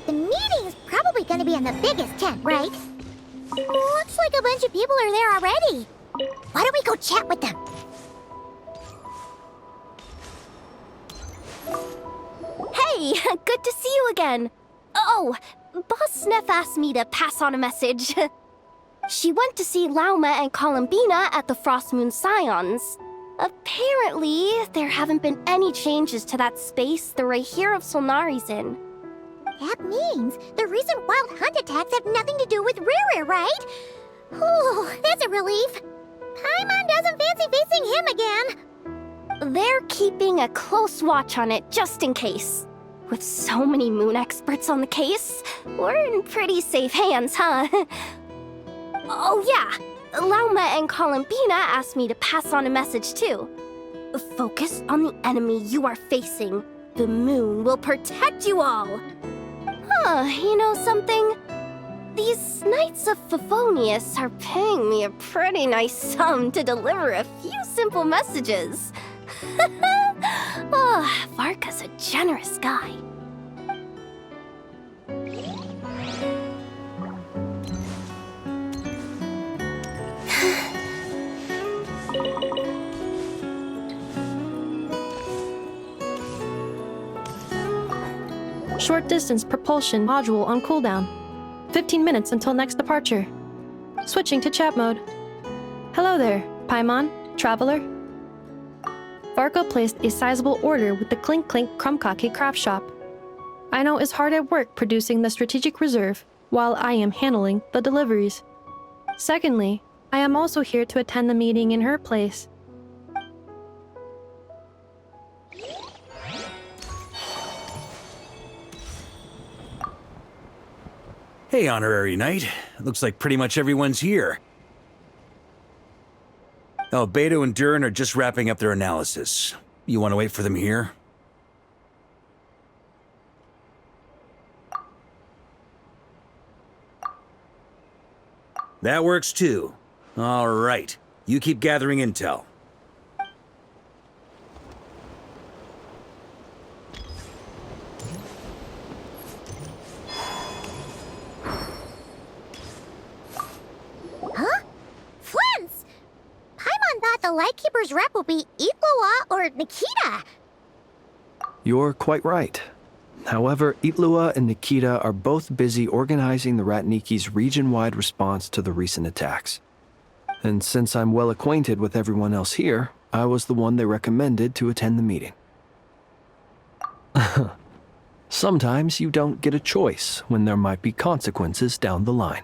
The meeting's probably gonna be in the biggest tent, right? Looks like a bunch of people are there already. Why don't we go chat with them? Hey, good to see you again. Oh, Boss Sneff asked me to pass on a message. She went to see Lauma and Columbina at the Frost Moon Scions. Apparently, there haven't been any changes to that space the Rahir of Solnari's in. That means the recent wild hunt attacks have nothing to do with Rerir, right? Whew, that's a relief. Paimon doesn't fancy facing him again. They're keeping a close watch on it just in case. With so many moon experts on the case, we're in pretty safe hands, huh? Oh yeah, Lauma and Columbina asked me to pass on a message too. Focus on the enemy you are facing. The moon will protect you all. Huh, you know something? These Knights of Favonius are paying me a pretty nice sum to deliver a few simple messages. Oh, Varka's a generous guy. Short distance propulsion module on cooldown. 15 minutes until next departure. Switching to chat mode. Hello there, Paimon, Traveler. Varka placed a sizable order with the Clink Clink Krumkake craft shop. Aino is hard at work producing the strategic reserve, while I am handling the deliveries. Secondly, I am also here to attend the meeting in her place. Hey, Honorary Knight. Looks like pretty much everyone's here. Albedo and Durin are just wrapping up their analysis. You want to wait for them here? That works too. All right. You keep gathering intel. Huh? Flins! Paimon thought that the Lightkeeper's rep will be Itlua or Nikita. You're quite right. However, Itlua and Nikita are both busy organizing the Ratniki's region-wide response to the recent attacks. And since I'm well acquainted with everyone else here, I was the one they recommended to attend the meeting. Sometimes you don't get a choice when there might be consequences down the line.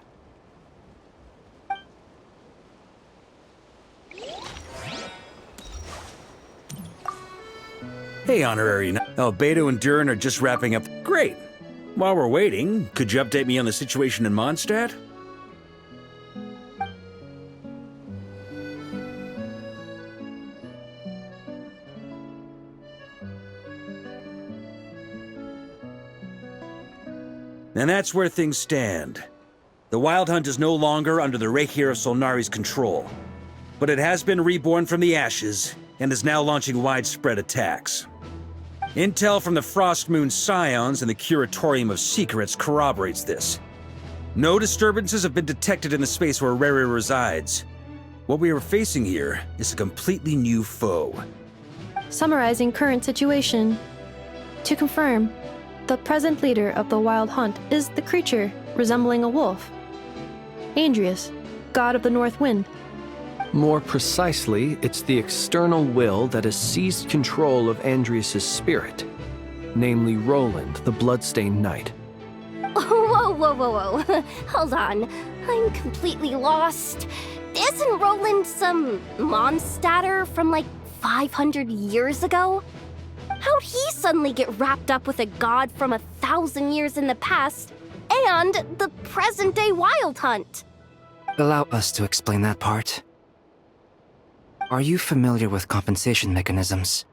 Hey, Honorary. Beto and Durin are just wrapping up. Great. While we're waiting, could you update me on the situation in Mondstadt? And that's where things stand. The Wild Hunt is no longer under the Reikir of Solnari's control, but it has been reborn from the ashes and is now launching widespread attacks. Intel from the Frostmoon Scions and the Curatorium of Secrets corroborates this. No disturbances have been detected in the space where Rere resides. What we are facing here is a completely new foe. Summarizing current situation. To confirm, the present leader of the Wild Hunt is the creature resembling a wolf. Andrius, god of the North Wind. More precisely, it's the external will that has seized control of Andrius' spirit, namely Roland, the Bloodstained Knight. Whoa, whoa, whoa, whoa. Hold on. I'm completely lost. Isn't Roland some Mondstadter from like 500 years ago? How'd he suddenly get wrapped up with a god from 1,000 years in the past and the present-day Wild Hunt? Allow us to explain that part. Are you familiar with compensation mechanisms?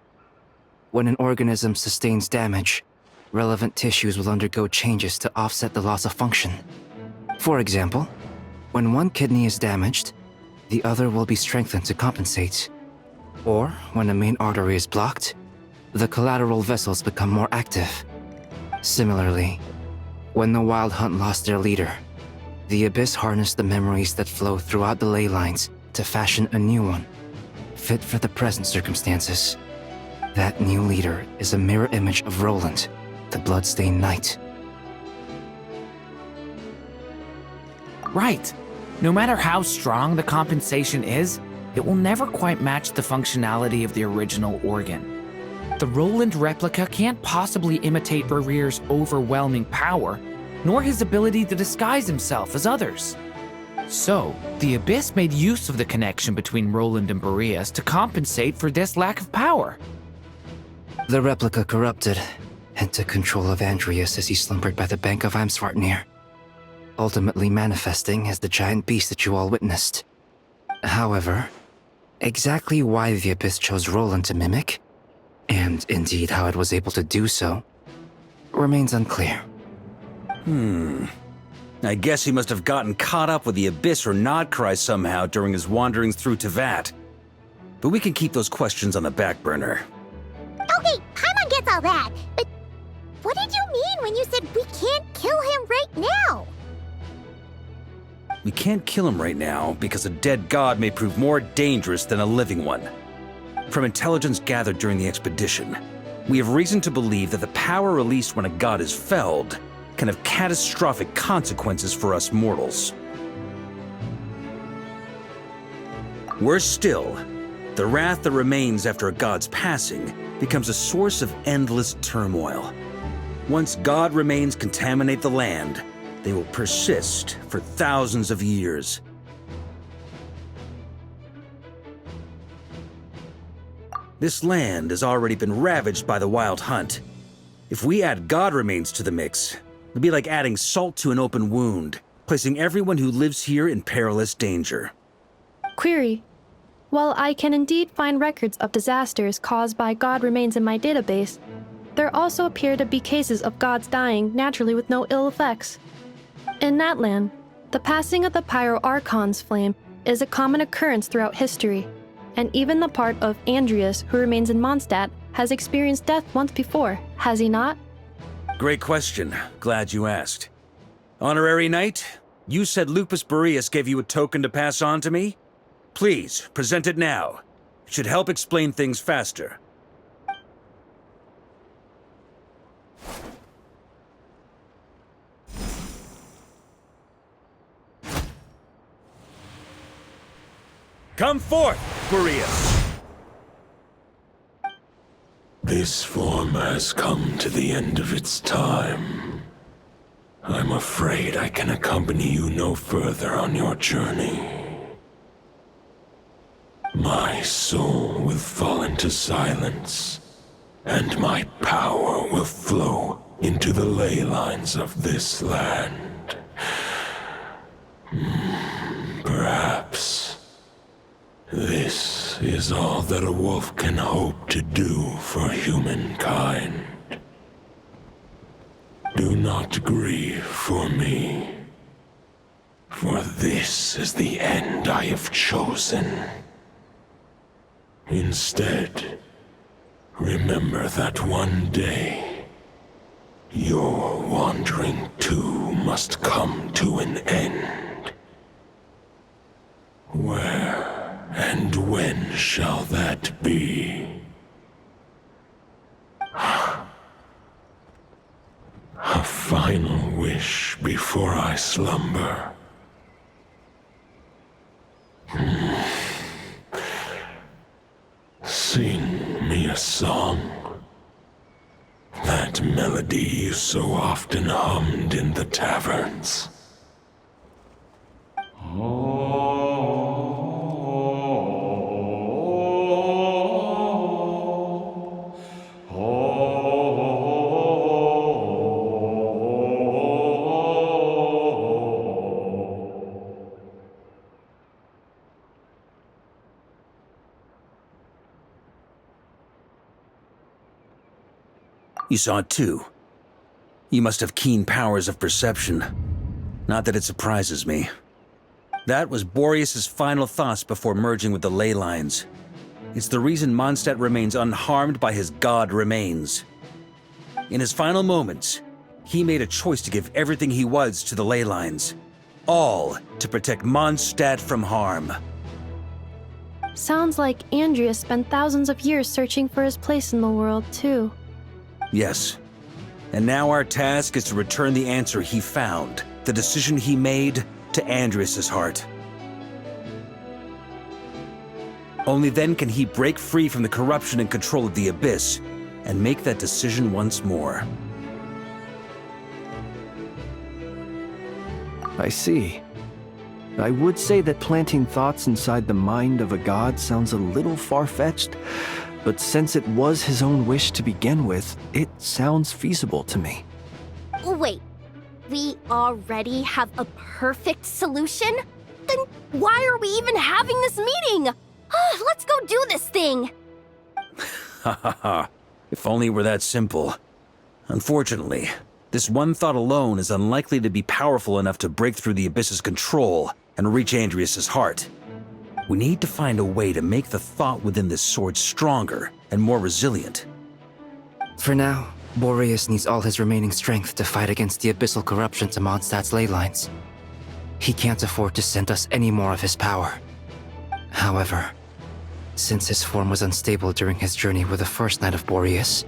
When an organism sustains damage, relevant tissues will undergo changes to offset the loss of function. For example, when one kidney is damaged, the other will be strengthened to compensate. Or when a main artery is blocked, the collateral vessels become more active. Similarly, when the Wild Hunt lost their leader, the Abyss harnessed the memories that flow throughout the ley lines to fashion a new one, fit for the present circumstances. That new leader is a mirror image of Roland, the Bloodstained Knight. Right. No matter how strong the compensation is, it will never quite match the functionality of the original organ. The Roland replica can't possibly imitate Barir's overwhelming power, nor his ability to disguise himself as others. So, the Abyss made use of the connection between Roland and Boreas to compensate for this lack of power. The replica corrupted and took control of Andrius as he slumbered by the bank of Amsvartnir, ultimately manifesting as the giant beast that you all witnessed. However, exactly why the Abyss chose Roland to mimic, and indeed how it was able to do so, remains unclear. I guess he must have gotten caught up with the Abyss or Nodcry somehow during his wanderings through Teyvat. But we can keep those questions on the back burner. Okay, Paimon gets all that, but what did you mean when you said we can't kill him right now? We can't kill him right now because a dead god may prove more dangerous than a living one. From intelligence gathered during the expedition, we have reason to believe that the power released when a god is felled can have catastrophic consequences for us mortals. Worse still, the wrath that remains after a god's passing becomes a source of endless turmoil. Once god remains contaminate the land, they will persist for thousands of years. This land has already been ravaged by the Wild Hunt. If we add god remains to the mix, it'd be like adding salt to an open wound, placing everyone who lives here in perilous danger. Query. While I can indeed find records of disasters caused by god remains in my database, there also appear to be cases of gods dying naturally with no ill effects. In that land, the passing of the Pyro-Archon's flame is a common occurrence throughout history, and even the part of Andrius who remains in Mondstadt has experienced death once before, has he not? Great question. Glad you asked. Honorary Knight, you said Lupus Boreas gave you a token to pass on to me? Please, present it now. Should help explain things faster. Come forth, Boreas! This form has come to the end of its time. I'm afraid I can accompany you no further on your journey. My soul will fall into silence, and my power will flow into the ley lines of this land. Perhaps this is all that a wolf can hope to do for humankind. Do not grieve for me, for this is the end I have chosen. Instead, remember that one day, your wandering too must come to an end. Where and when shall that be? A final wish before I slumber. Sing me a song. That melody you so often hummed in the taverns. You saw it too. You must have keen powers of perception. Not that it surprises me. That was Boreas' final thoughts before merging with the ley lines. It's the reason Mondstadt remains unharmed by his god remains. In his final moments, he made a choice to give everything he was to the ley lines. All to protect Mondstadt from harm. Sounds like Andrea spent thousands of years searching for his place in the world, too. Yes. And now our task is to return the answer he found, the decision he made, to Andrias' heart. Only then can he break free from the corruption and control of the Abyss, and make that decision once more. I see. I would say that planting thoughts inside the mind of a god sounds a little far-fetched, but since it was his own wish to begin with, it sounds feasible to me. Wait, we already have a perfect solution? Then why are we even having this meeting? Let's go do this thing! Ha ha ha. If only it were that simple. Unfortunately, this one thought alone is unlikely to be powerful enough to break through the Abyss's control and reach Andrias' heart. We need to find a way to make the thought within this sword stronger and more resilient. For now, Boreas needs all his remaining strength to fight against the abyssal corruption to Mondstadt's ley lines. He can't afford to send us any more of his power. However, since his form was unstable during his journey with the first night of Boreas,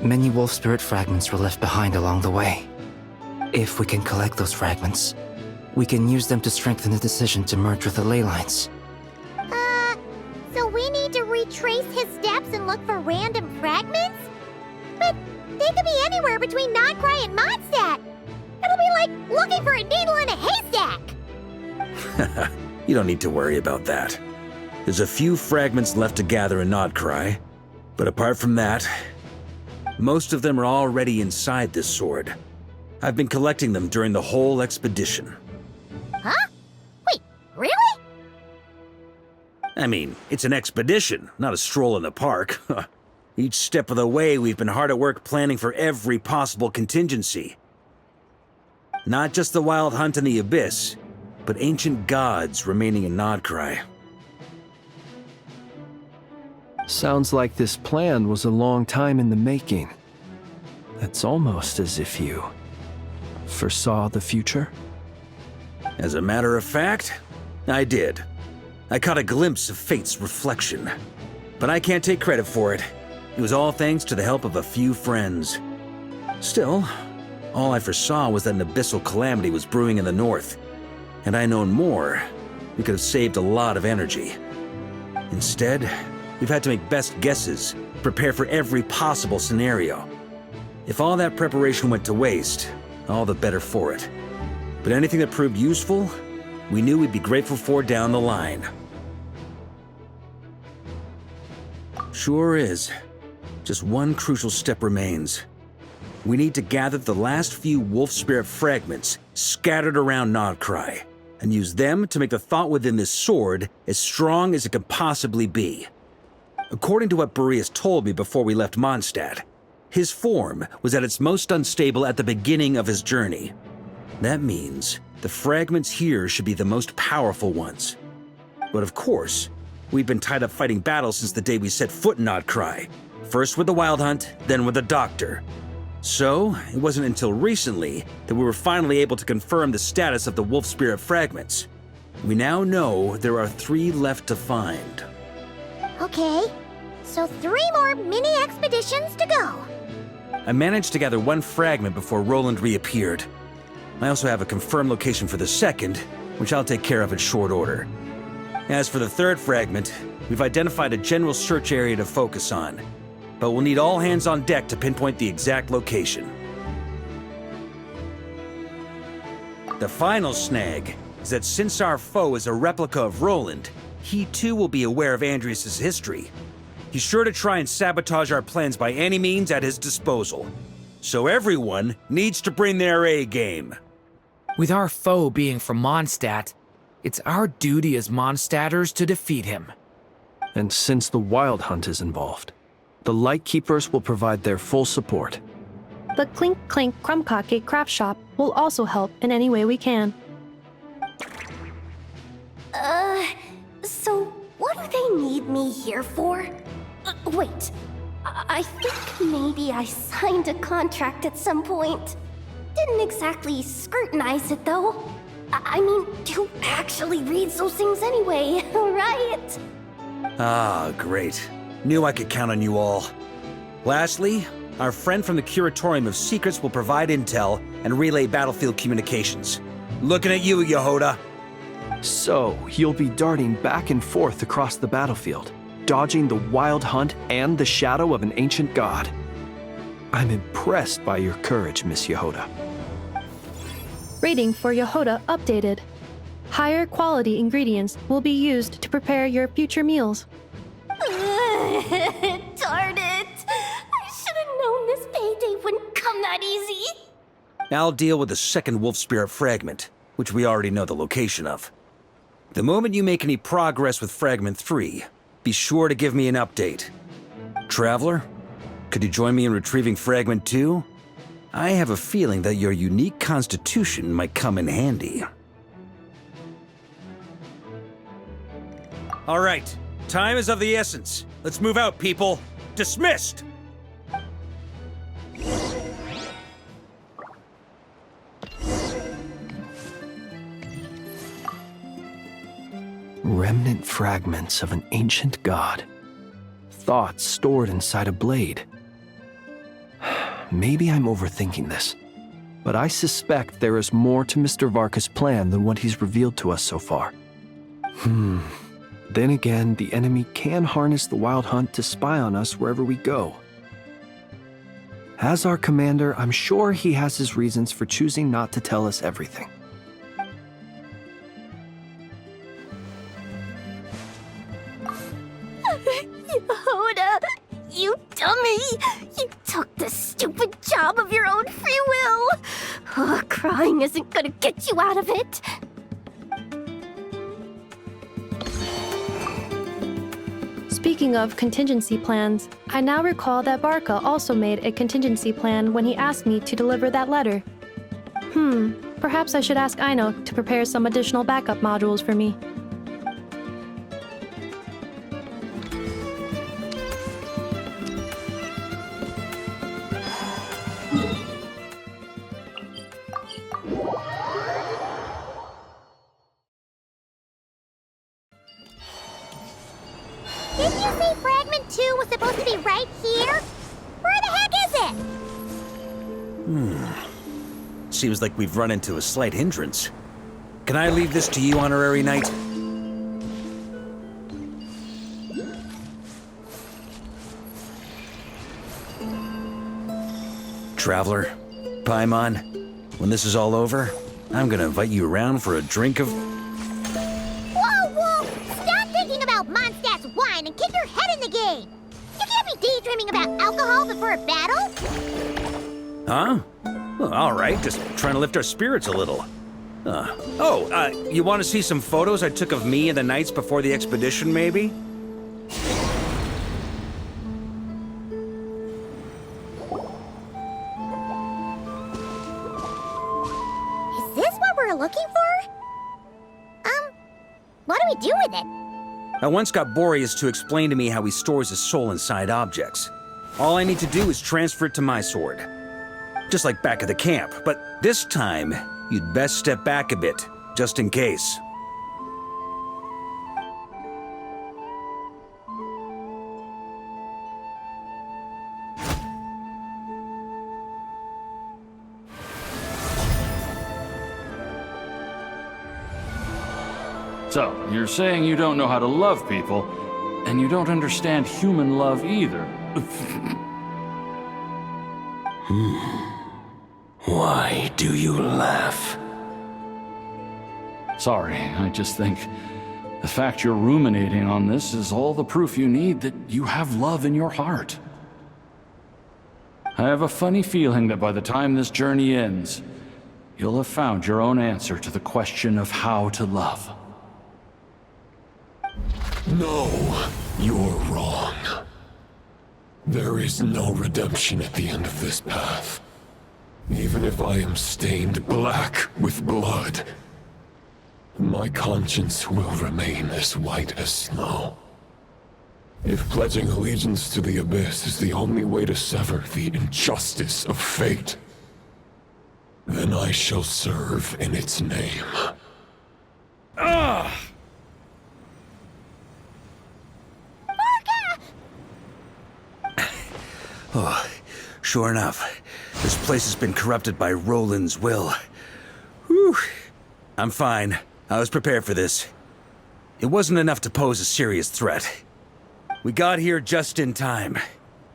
many wolf spirit fragments were left behind along the way. If we can collect those fragments, we can use them to strengthen the decision to merge with the ley lines. So we need to retrace his steps and look for random fragments? But they could be anywhere between Nodcry and Mondstadt. It'll be like looking for a needle in a haystack. You don't need to worry about that. There's a few fragments left to gather in Nodcry, but apart from that, most of them are already inside this sword. I've been collecting them during the whole expedition. Huh? Wait, really? I mean, it's an expedition, not a stroll in the park. Each step of the way, we've been hard at work planning for every possible contingency. Not just the wild hunt in the Abyss, but ancient gods remaining in Nodcry. Sounds like this plan was a long time in the making. It's almost as if you foresaw the future. As a matter of fact, I did. I caught a glimpse of fate's reflection. But I can't take credit for it. It was all thanks to the help of a few friends. Still, all I foresaw was that an abyssal calamity was brewing in the north. Had I known more, we could have saved a lot of energy. Instead, we've had to make best guesses, prepare for every possible scenario. If all that preparation went to waste, all the better for it. But anything that proved useful, we knew we'd be grateful for down the line. Sure is. Just one crucial step remains. We need to gather the last few wolf spirit fragments scattered around Nodcry, and use them to make the thought within this sword as strong as it could possibly be. According to what Boreas told me before we left Mondstadt, his form was at its most unstable at the beginning of his journey. That means the fragments here should be the most powerful ones. But of course, we've been tied up fighting battles since the day we set foot in Nodcry. First with the Wild Hunt, then with the Doctor. So, it wasn't until recently that we were finally able to confirm the status of the wolf spirit fragments. We now know there are 3 left to find. Okay, so 3 more mini expeditions to go. I managed to gather 1 fragment before Roland reappeared. I also have a confirmed location for the second, which I'll take care of in short order. As for the 3rd fragment, we've identified a general search area to focus on, but we'll need all hands on deck to pinpoint the exact location. The final snag is that since our foe is a replica of Roland, he too will be aware of Andrias' history. He's sure to try and sabotage our plans by any means at his disposal. So everyone needs to bring their A game. With our foe being from Mondstadt, it's our duty as Mondstadters to defeat him. And since the Wild Hunt is involved, the Lightkeepers will provide their full support. The Clink Clink Crumbcockgate craft shop will also help in any way we can. So what do they need me here for? Wait, I think maybe I signed a contract at some point. Didn't exactly scrutinize it though. I mean, who actually reads those things anyway, right? Ah, great. Knew I could count on you all. Lastly, our friend from the Curatorium of Secrets will provide intel and relay battlefield communications. Looking at you, Yehoda. So, you'll be darting back and forth across the battlefield, dodging the Wild Hunt and the shadow of an ancient god. I'm impressed by your courage, Miss Yehoda. Rating for Yehoda updated. Higher quality ingredients will be used to prepare your future meals. Darn it! I should have known this payday wouldn't come that easy. I'll deal with the second wolf spirit fragment, which we already know the location of. The moment you make any progress with Fragment 3, be sure to give me an update. Traveler, could you join me in retrieving Fragment 2? I have a feeling that your unique constitution might come in handy. All right, time is of the essence. Let's move out, people. Dismissed! Remnant fragments of an ancient god. Thoughts stored inside a blade. Maybe I'm overthinking this, but I suspect there is more to Mr. Varka's plan than what he's revealed to us so far. Then again, the enemy can harness the Wild Hunt to spy on us wherever we go. As our commander, I'm sure he has his reasons for choosing not to tell us everything. Yehoda, you dummy! You took the stupid job of your own free will! Oh, crying isn't gonna get you out of it! Speaking of contingency plans, I now recall that Varka also made a contingency plan when he asked me to deliver that letter. Perhaps I should ask Aino to prepare some additional backup modules for me. Didn't you say Fragment 2 was supposed to be right here? Where the heck is it? Seems like we've run into a slight hindrance. Can I leave this to you, Honorary Knight? Traveler, Paimon, when this is all over, I'm gonna invite you around for a drink of... Whoa, Wolf! Stop thinking about Mondstadt's wine and keep your head in the game! You can't be daydreaming about alcohol before a battle! Huh? Well, all right, just trying to lift our spirits a little. You want to see some photos I took of me and the knights before the expedition, maybe? Is this what we're looking for? What do we do with it? I once got Boreas to explain to me how he stores his soul inside objects. All I need to do is transfer it to my sword. Just like back at the camp, but this time, you'd best step back a bit, just in case. So, you're saying you don't know how to love people, and you don't understand human love either. Why do you laugh? Sorry, I just think the fact you're ruminating on this is all the proof you need that you have love in your heart. I have a funny feeling that by the time this journey ends, you'll have found your own answer to the question of how to love. No, you're wrong. There is no redemption at the end of this path. Even if I am stained black with blood, my conscience will remain as white as snow. If pledging allegiance to the Abyss is the only way to sever the injustice of fate, then I shall serve in its name. Ugh! Oh, sure enough, this place has been corrupted by Roland's will. Whew. I'm fine. I was prepared for this. It wasn't enough to pose a serious threat. We got here just in time.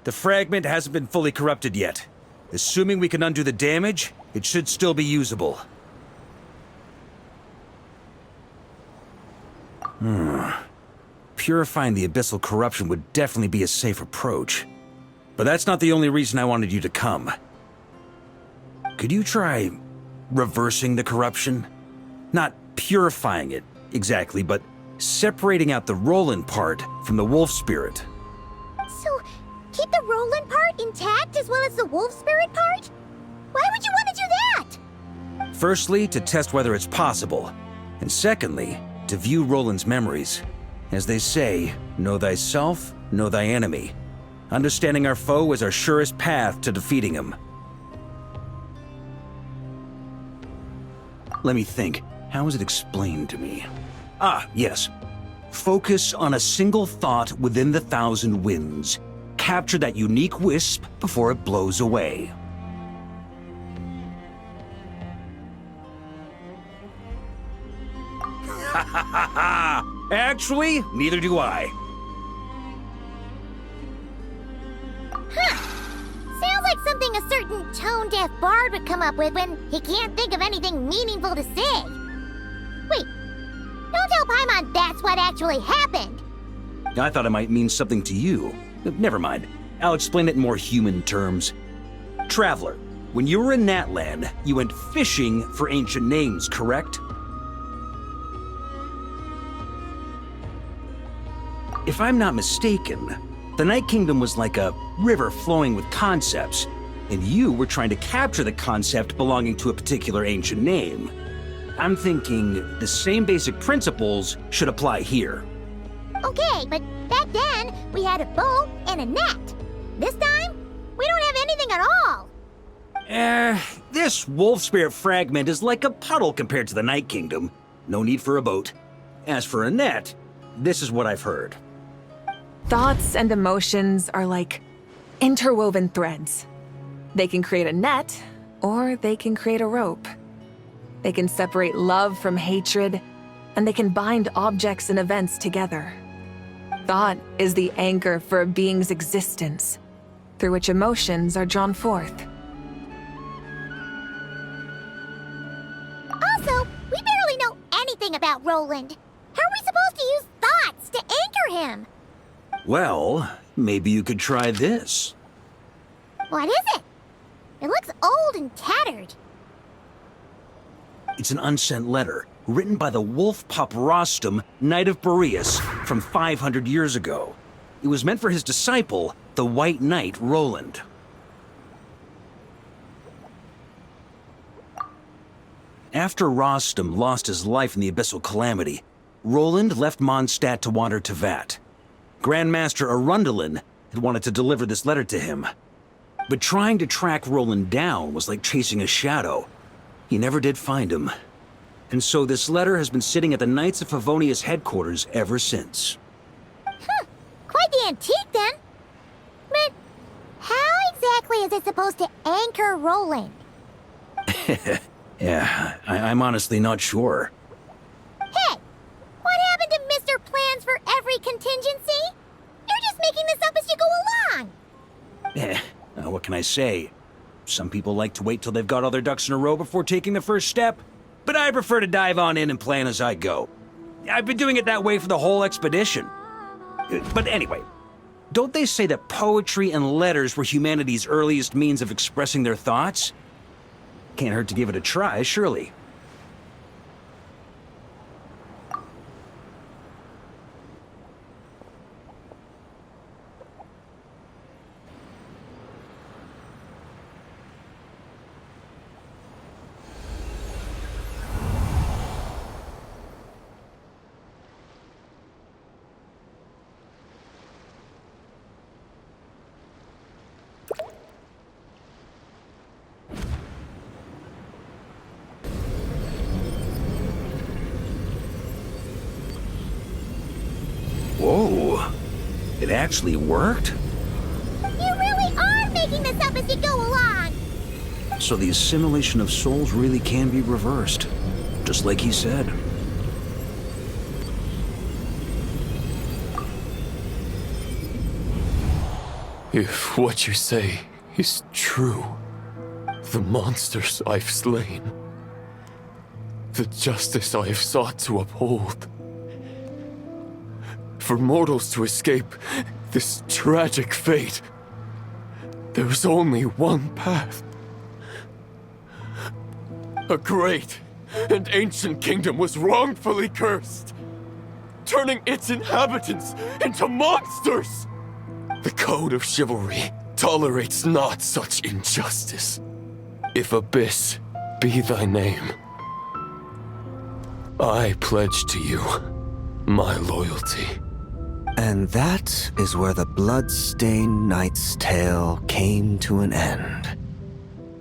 The fragment hasn't been fully corrupted yet. Assuming we can undo the damage, it should still be usable. Purifying the abyssal corruption would definitely be a safe approach. But that's not the only reason I wanted you to come. Could you try reversing the corruption? Not purifying it, exactly, but separating out the Roland part from the wolf spirit. So, keep the Roland part intact as well as the wolf spirit part? Why would you want to do that? Firstly, to test whether it's possible. And secondly, to view Roland's memories. As they say, know thyself, know thy enemy. Understanding our foe is our surest path to defeating him. Let me think. How was it explained to me? Ah, yes. Focus on a single thought within the 1,000 winds. Capture that unique wisp before it blows away. Ha ha ha ha! Actually, neither do I. Sounds like something a certain tone-deaf bard would come up with when he can't think of anything meaningful to say. Wait, don't tell Paimon that's what actually happened. I thought it might mean something to you. Never mind. I'll explain it in more human terms. Traveler, when you were in Natland, you went fishing for ancient names, correct? If I'm not mistaken, the Night Kingdom was like a river flowing with concepts, and you were trying to capture the concept belonging to a particular ancient name. I'm thinking the same basic principles should apply here. Okay, but back then, we had a boat and a net. This time, we don't have anything at all. This wolf spirit fragment is like a puddle compared to the Night Kingdom. No need for a boat. As for a net, this is what I've heard. Thoughts and emotions are like interwoven threads. They can create a net, or they can create a rope. They can separate love from hatred, and they can bind objects and events together. Thought is the anchor for a being's existence, through which emotions are drawn forth. Also, we barely know anything about Roland. How are we supposed to use thoughts to anchor him? Well, maybe you could try this. What is it? It looks old and tattered. It's an unsent letter, written by the wolf pup Rostam, Knight of Boreas, from 500 years ago. It was meant for his disciple, the White Knight Roland. After Rostam lost his life in the Abyssal Calamity, Roland left Mondstadt to wander to Vat. Grandmaster Arundelen had wanted to deliver this letter to him. But trying to track Roland down was like chasing a shadow. He never did find him. And so this letter has been sitting at the Knights of Favonia's headquarters ever since. Quite the antique then. But how exactly is it supposed to anchor Roland? Yeah, I'm honestly not sure. Hey, what happened to Mr. Plans for every contingency? You're just making this up as you go along. What can I say? Some people like to wait till they've got all their ducks in a row before taking the first step, but I prefer to dive on in and plan as I go. I've been doing it that way for the whole expedition. But anyway, don't they say that poetry and letters were humanity's earliest means of expressing their thoughts? Can't hurt to give it a try, surely. Whoa, it actually worked? You really are making this up as you go along. So the assimilation of souls really can be reversed, just like he said. If what you say is true, the monsters I've slain, the justice I have sought to uphold, for mortals to escape this tragic fate, there's only one path. A great and ancient kingdom was wrongfully cursed, turning its inhabitants into monsters. The code of chivalry tolerates not such injustice. If Abyss be thy name, I pledge to you my loyalty. And that is where the blood-stained knight's tale came to an end.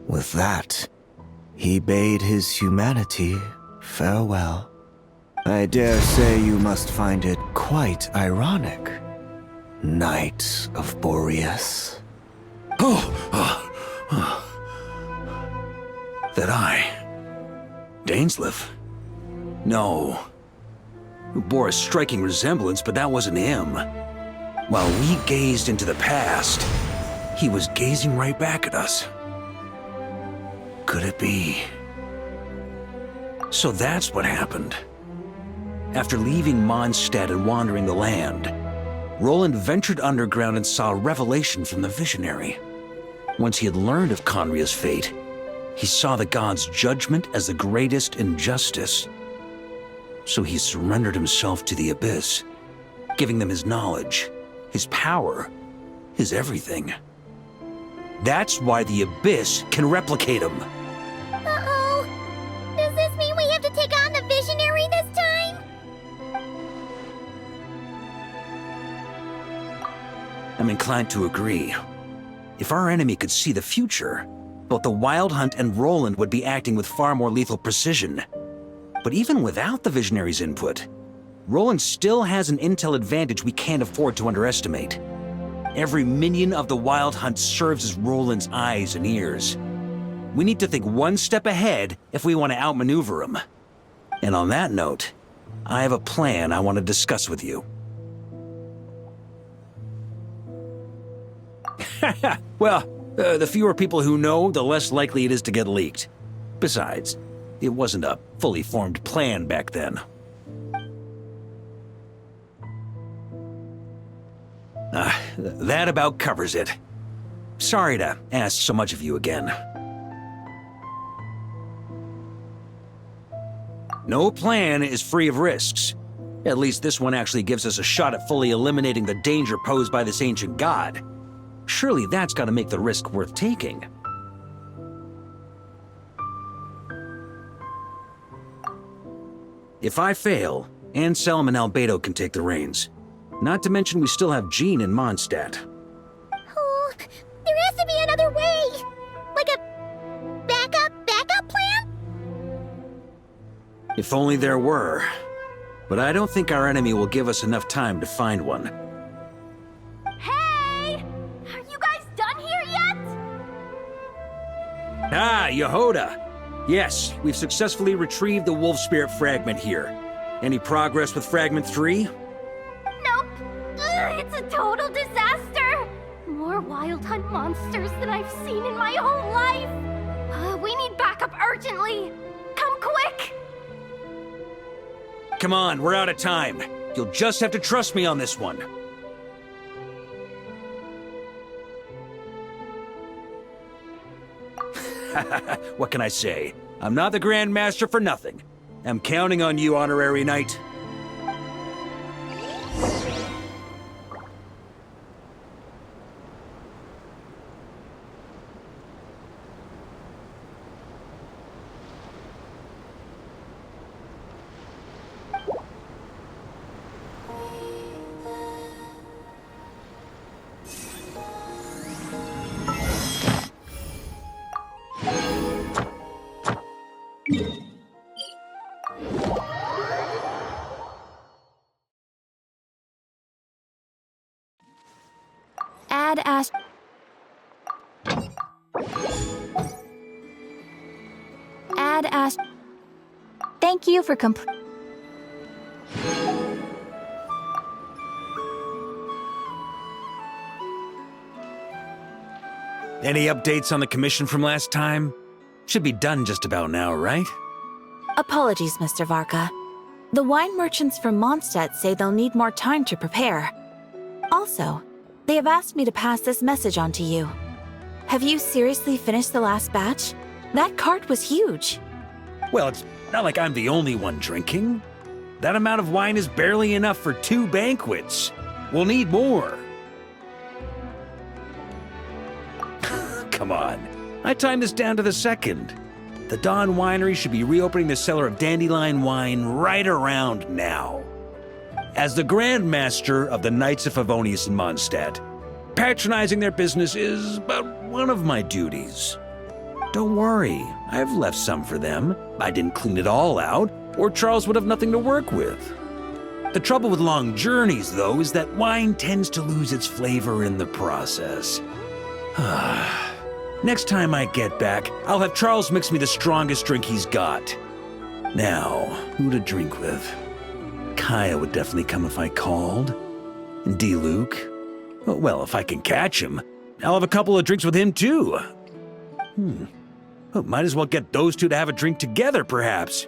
With that, he bade his humanity farewell. I dare say you must find it quite ironic, Knight of Boreas. That I... Dainsleif? No. Bore a striking resemblance, but that wasn't him. While we gazed into the past, he was gazing right back at us. Could it be? So that's what happened. After leaving Mondstadt and wandering the land, Roland ventured underground and saw a revelation from the Visionary. Once he had learned of Conria's fate, he saw the gods' judgment as the greatest injustice. So he surrendered himself to the Abyss, giving them his knowledge, his power, his everything. That's why the Abyss can replicate him. Uh-oh. Does this mean we have to take on the Visionary this time? I'm inclined to agree. If our enemy could see the future, both the Wild Hunt and Roland would be acting with far more lethal precision. But even without the Visionary's input, Roland still has an intel advantage we can't afford to underestimate. Every minion of the Wild Hunt serves as Roland's eyes and ears. We need to think one step ahead if we want to outmaneuver him. And on that note, I have a plan I want to discuss with you. Well, the fewer people who know, the less likely it is to get leaked. Besides, it wasn't a fully formed plan back then. That about covers it. Sorry to ask so much of you again. No plan is free of risks. At least this one actually gives us a shot at fully eliminating the danger posed by this ancient god. Surely that's got to make the risk worth taking. If I fail, Anselm and Albedo can take the reins. Not to mention we still have Jean and Mondstadt. Oh, there has to be another way! Like a backup plan? If only there were. But I don't think our enemy will give us enough time to find one. Hey! Are you guys done here yet? Ah, Yehoda! Yes, we've successfully retrieved the Wolf Spirit fragment here. Any progress with Fragment 3? Nope. It's a total disaster. More Wild Hunt monsters than I've seen in my whole life. We need backup urgently. Come quick. Come on, we're out of time. You'll just have to trust me on this one. What can I say? I'm not the Grand Master for nothing. I'm counting on you, Honorary Knight. Add Ash. Add Ash. Thank you for Any updates on the commission from last time? Should be done just about now, right? Apologies, Mr. Varka. The wine merchants from Mondstadt say they'll need more time to prepare. Also, they have asked me to pass this message on to you. Have you seriously finished the last batch? That cart was huge. Well, it's not like I'm the only one drinking. That amount of wine is barely enough for 2 banquets. We'll need more. Come on. I timed this down to the second. The Dawn Winery should be reopening the cellar of Dandelion wine right around now. As the Grand Master of the Knights of Favonius and Mondstadt, patronizing their business is but one of my duties. Don't worry, I've left some for them. I didn't clean it all out, or Charles would have nothing to work with. The trouble with long journeys, though, is that wine tends to lose its flavor in the process. Next time I get back, I'll have Charles mix me the strongest drink he's got. Now, who to drink with? Kaya would definitely come if I called. And D-Luke? Well, if I can catch him, I'll have a couple of drinks with him too. Well, might as well get those two to have a drink together, perhaps.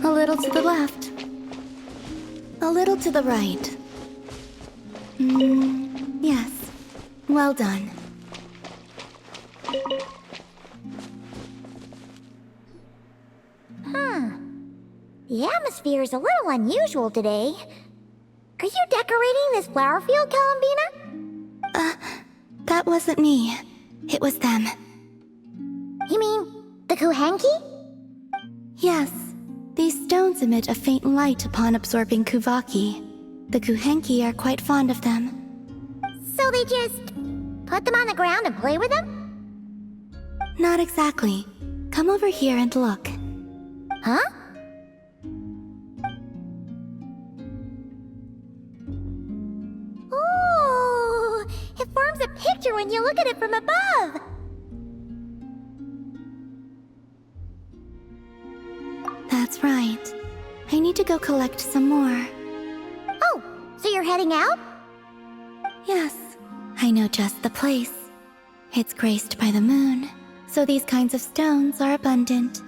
A little to the left. A little to the right. Yes. Well done. The atmosphere is a little unusual today. Are you decorating this flower field, Columbina? That wasn't me. It was them. You mean the Kuhenki? Yes. These stones emit a faint light upon absorbing Kuvaki. The Kuhenki are quite fond of them. So they just put them on the ground and play with them? Not exactly. Come over here and look. Huh? Ooh! It forms a picture when you look at it from above! That's right. I need to go collect some more. Oh, so you're heading out? Yes, I know just the place. It's graced by the moon, so these kinds of stones are abundant.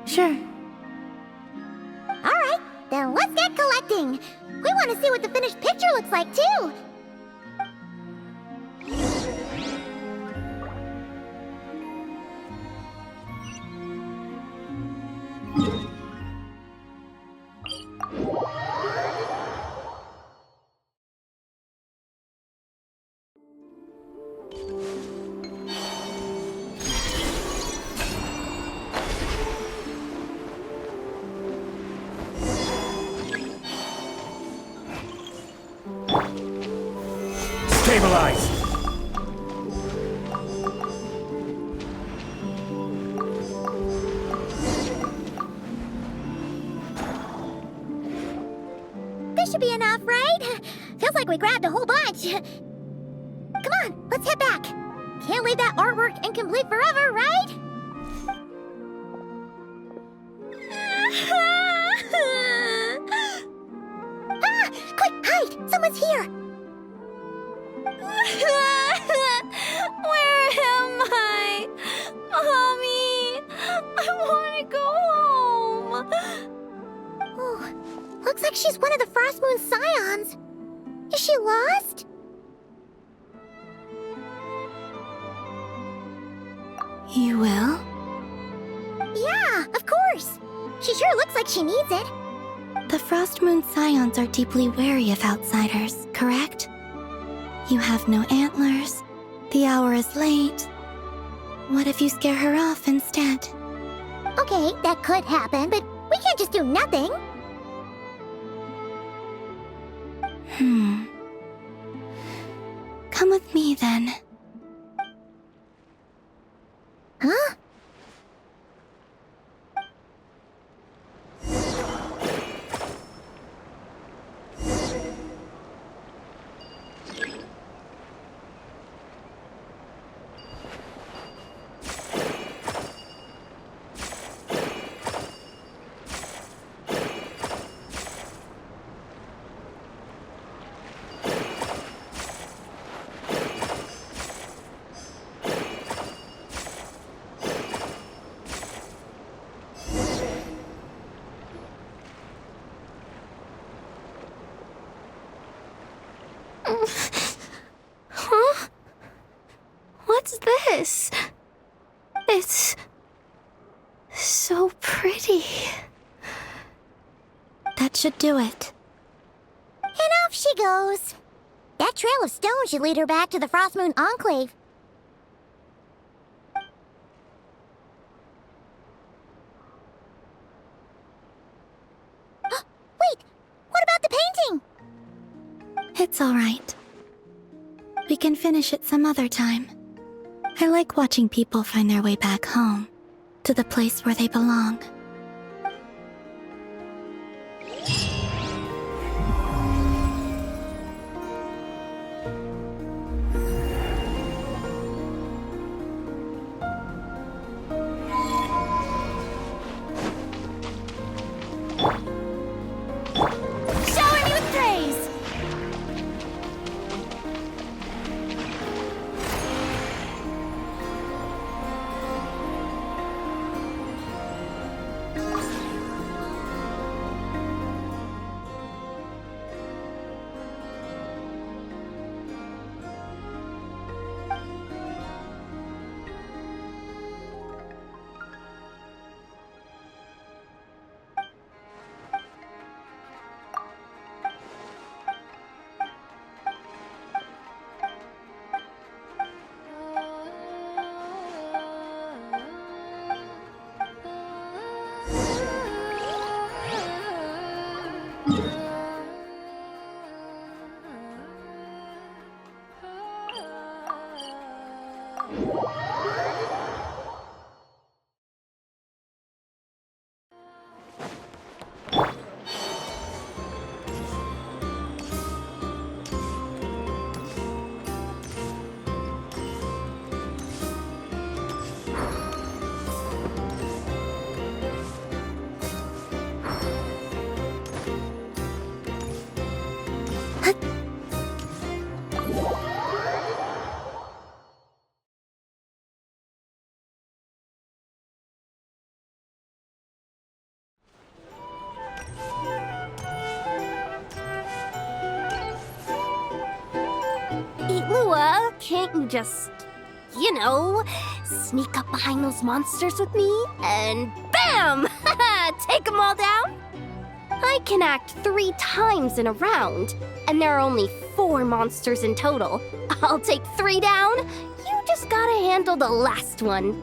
Sure. Alright, then let's get collecting! We want to see what the finished picture looks like, too! Stabilize! This should be enough, right? Feels like we grabbed a whole bunch. Come on, let's head back. Can't leave that artwork incomplete forever, right? Ah! Quick, hide! Someone's here! Where am I? Mommy! I want to go home! Oh, looks like she's one of the Frost Moon Scions. Is she lost? You will? Yeah, of course. She sure looks like she needs it. The Frost Moon Scions are deeply wary of outsiders, correct? You have no antlers. The hour is late. What if you scare her off instead? Okay, that could happen, but we can't just do nothing. Come with me then. Huh? Huh? What's this? It's so pretty. That should do it. And off she goes. That trail of stone should lead her back to the Frost Moon Enclave. Wait, what about the painting? It's all right. We can finish it some other time. I like watching people find their way back home, to the place where they belong. Shower me with praise! Lua, can't you just, sneak up behind those monsters with me and BAM! Take them all down? I can act 3 times in a round, and there are only 4 monsters in total. I'll take 3 down. You just gotta handle the last one.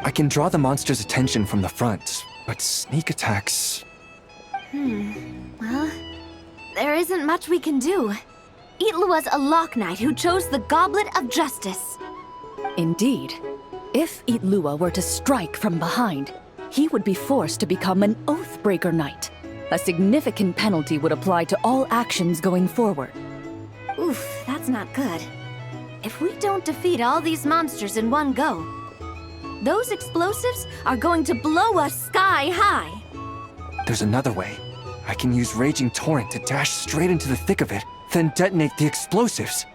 I can draw the monster's attention from the front, but sneak attacks... Well, there isn't much we can do. Itlua's a Lock Knight who chose the Goblet of Justice. Indeed. If Itlua were to strike from behind, he would be forced to become an Oathbreaker Knight. A significant penalty would apply to all actions going forward. Oof, that's not good. If we don't defeat all these monsters in one go, those explosives are going to blow us sky high. There's another way. I can use Raging Torrent to dash straight into the thick of it, then detonate the explosives.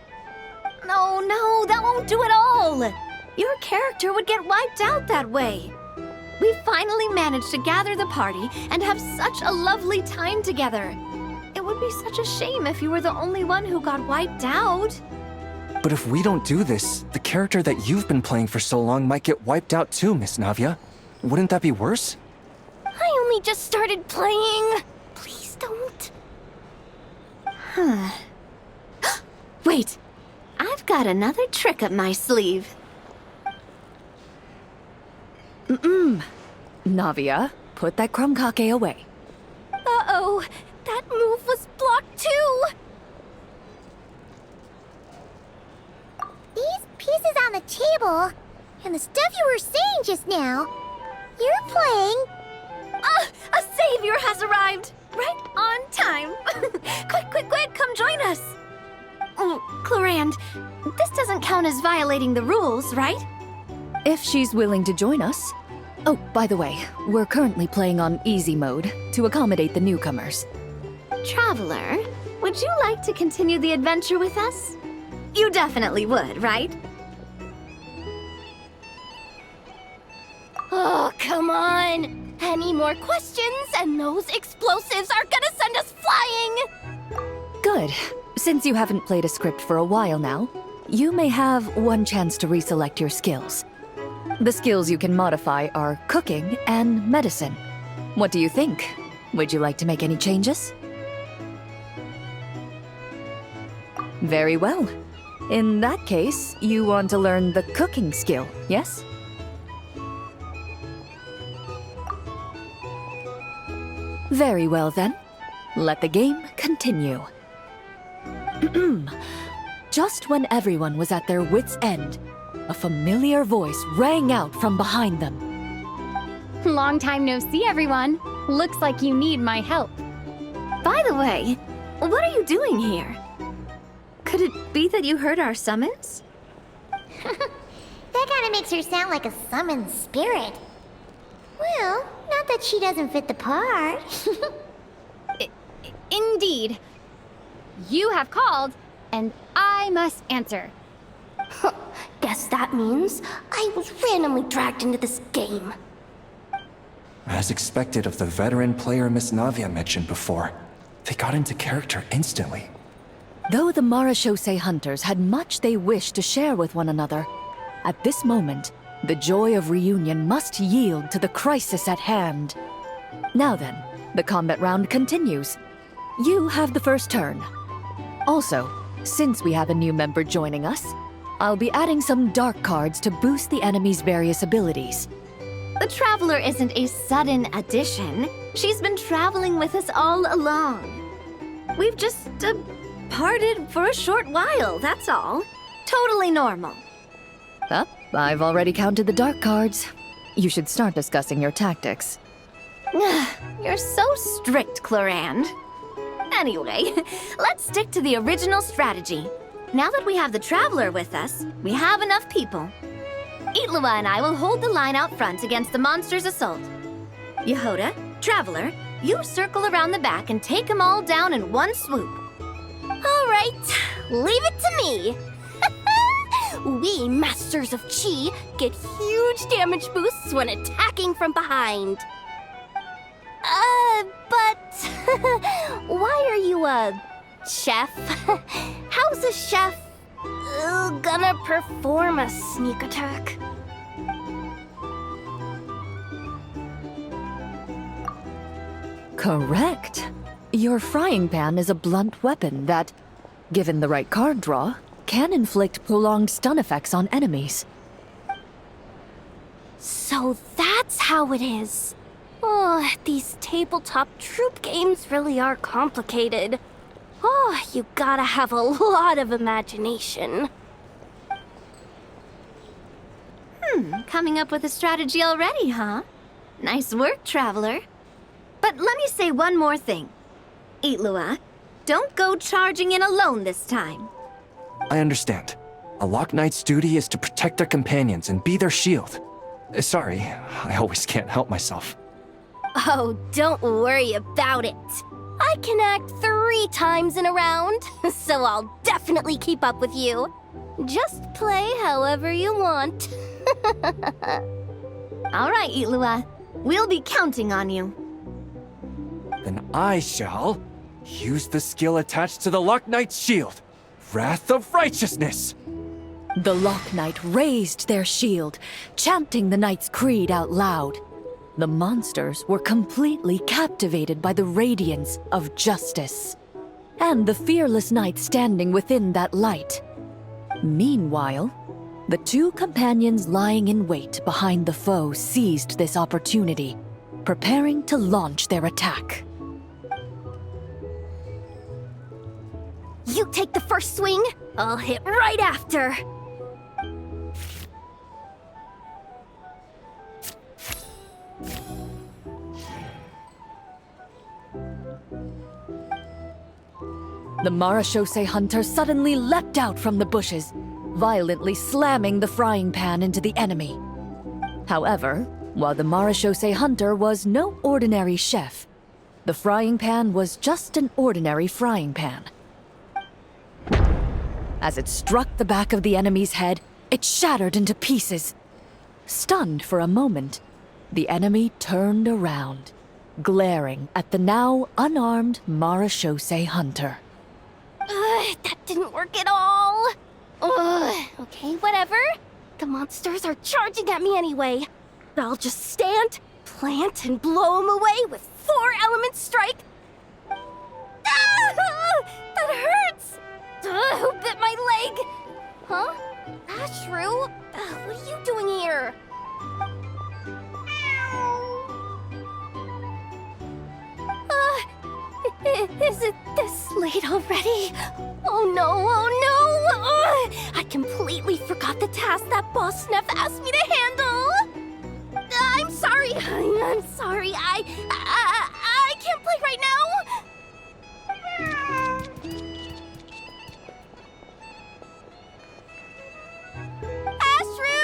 No, that won't do it all. Your character would get wiped out that way. We finally managed to gather the party and have such a lovely time together. It would be such a shame if you were the only one who got wiped out. But if we don't do this, the character that you've been playing for so long might get wiped out too, Miss Navia. Wouldn't that be worse? I only just started playing. Please don't. Wait, I've got another trick up my sleeve. Navia, put that crumkake away. Uh-oh, that move was blocked too. These pieces on the table, and the stuff you were saying just now, you're playing... A savior has arrived! Right on time! Quick, come join us! Oh, Clorand, this doesn't count as violating the rules, right? If she's willing to join us. Oh, by the way, we're currently playing on easy mode to accommodate the newcomers. Traveler, would you like to continue the adventure with us? You definitely would, right? Oh, come on! Any more questions and those explosives are gonna send us flying! Good. Since you haven't played a script for a while now, you may have one chance to reselect your skills. The skills you can modify are cooking and medicine. What do you think? Would you like to make any changes? Very well. In that case, you want to learn the cooking skill, yes? Very well then. Let the game continue. Just when everyone was at their wits' end, a familiar voice rang out from behind them. Long time no see, everyone. Looks like you need my help. By the way, what are you doing here? Could it be that you heard our summons? That kind of makes her sound like a summoned spirit. Well, not that she doesn't fit the part. Indeed. You have called, and I must answer. Guess that means I was randomly dragged into this game. As expected of the veteran player Miss Navia mentioned before, they got into character instantly. Though the Marachose hunters had much they wished to share with one another, at this moment, the joy of reunion must yield to the crisis at hand. Now then, the combat round continues. You have the first turn. Also, since we have a new member joining us, I'll be adding some dark cards to boost the enemy's various abilities. The Traveler isn't a sudden addition. She's been traveling with us all along. We've just, parted for a short while, that's all. Totally normal. I've already counted the dark cards. You should start discussing your tactics. You're so strict, Cloran. Anyway, let's stick to the original strategy. Now that we have the Traveler with us, we have enough people. Itlua and I will hold the line out front against the monster's assault. Yehoda, Traveler, you circle around the back and take them all down in one swoop. All right, leave it to me. We Masters of Chi get huge damage boosts when attacking from behind. But why are you a chef? How's a chef gonna perform a sneak attack? Correct. Your frying pan is a blunt weapon that, given the right card draw, can inflict prolonged stun effects on enemies. So that's how it is. Oh, these tabletop troop games really are complicated. Oh, you gotta have a lot of imagination. Coming up with a strategy already, huh? Nice work, Traveler. But let me say one more thing. Itlua, don't go charging in alone this time. I understand. A Lock Knight's duty is to protect their companions and be their shield. Sorry, I always can't help myself. Oh, don't worry about it. I can act 3 times in a round, so I'll definitely keep up with you. Just play however you want. All right, Itlua. We'll be counting on you. Then I shall use the skill attached to the Lock Knight's shield, Wrath of Righteousness. The Lock Knight raised their shield, chanting the knight's creed out loud. The monsters were completely captivated by the radiance of justice, and the fearless knight standing within that light. Meanwhile, the 2 companions lying in wait behind the foe seized this opportunity, preparing to launch their attack. You take the first swing, I'll hit right after. The Marachose hunter suddenly leapt out from the bushes, violently slamming the frying pan into the enemy. However, while the Marachose hunter was no ordinary chef, the frying pan was just an ordinary frying pan. As it struck the back of the enemy's head, it shattered into pieces. Stunned for a moment, the enemy turned around, glaring at the now unarmed Marachose hunter. That didn't work at all. Okay, whatever. The monsters are charging at me anyway. I'll just stand, plant, and blow them away with 4-element strike. Ah! That hurts! Who bit my leg? Huh? Ashru? What are you doing here? Is it this late already? Oh no, oh no! I completely forgot the task that Boss Neff asked me to handle! I'm sorry, I'm sorry, I can't play right now! Ashru!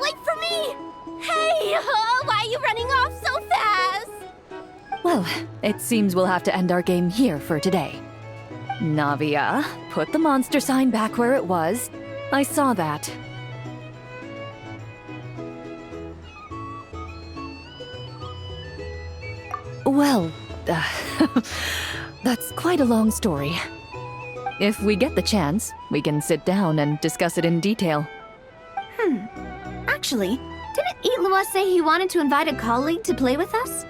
Wait for me! Hey, why are you running off so fast? Well, it seems we'll have to end our game here for today. Navia, put the monster sign back where it was. I saw that. Well, that's quite a long story. If we get the chance, we can sit down and discuss it in detail. Actually, didn't Itlua say he wanted to invite a colleague to play with us?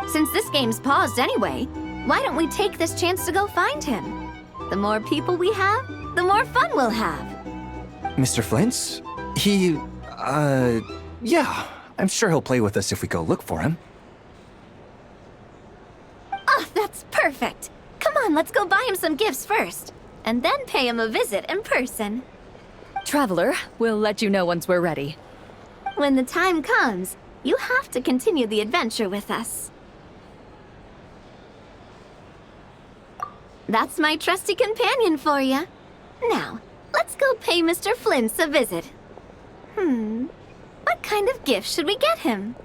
Since this game's paused anyway, why don't we take this chance to go find him? The more people we have, the more fun we'll have. Mr. Flint's? Yeah, I'm sure he'll play with us if we go look for him. Oh, that's perfect. Come on, let's go buy him some gifts first, and then pay him a visit in person. Traveler, we'll let you know once we're ready. When the time comes, you have to continue the adventure with us. That's my trusty companion for you. Now, let's go pay Mr. Flint's a visit. What kind of gift should we get him?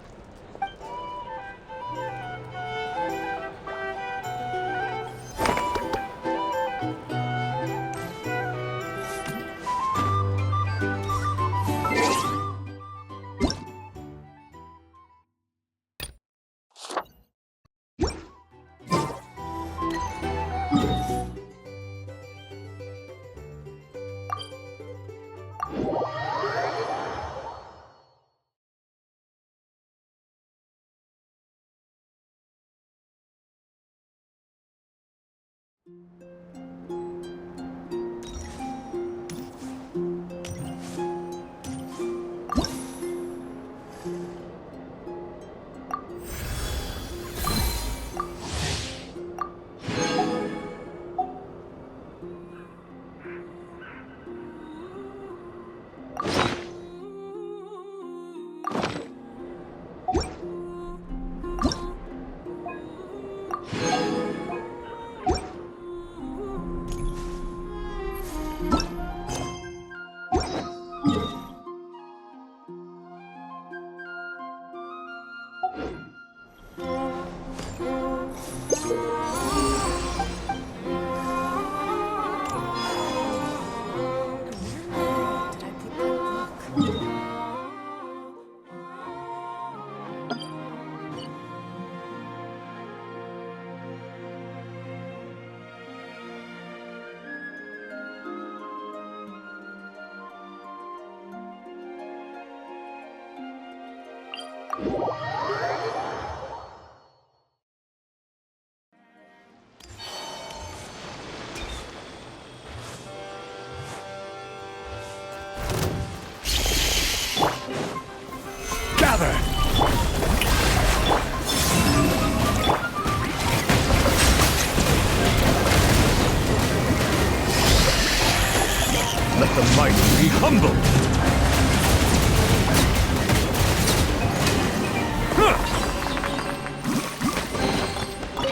Let the mighty be humbled!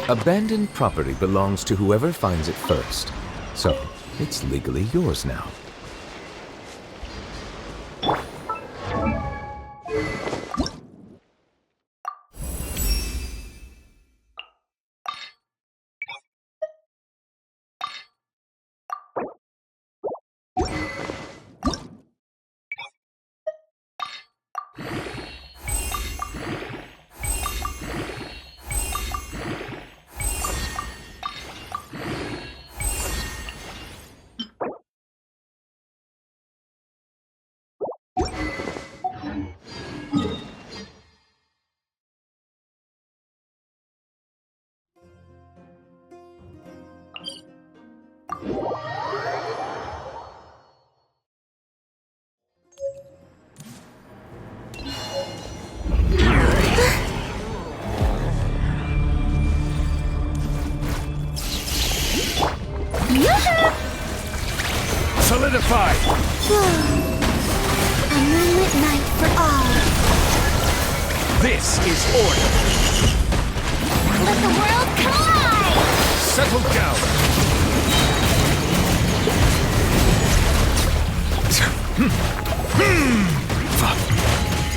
Abandoned property belongs to whoever finds it first. So, it's legally yours now. Solidified! A moonlit night for all. This is order! Let the world collide! Settle down!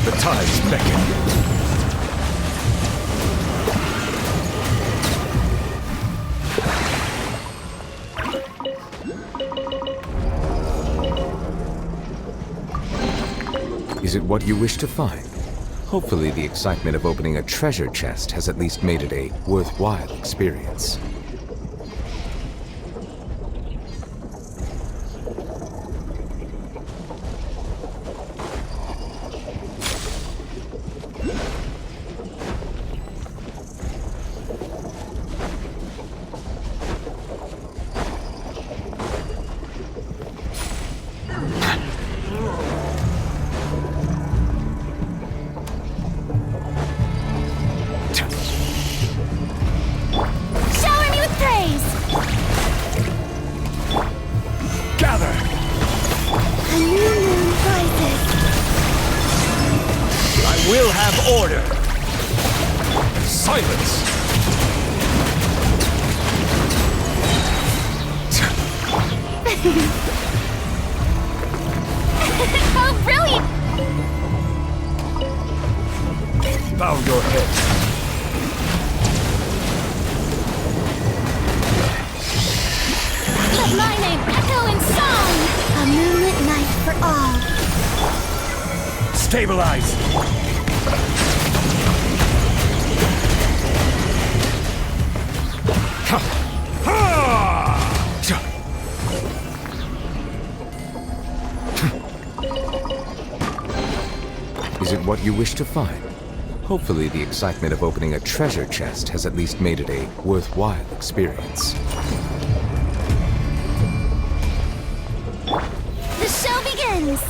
The tides beckon. Is it what you wish to find? Hopefully the excitement of opening a treasure chest has at least made it a worthwhile experience. A new Order! Silence! Oh, brilliant! Bow your head. Let my name echo in song! A moonlit night for all. Stabilize! Is it what you wish to find? Hopefully the excitement of opening a treasure chest has at least made it a worthwhile experience. The show begins!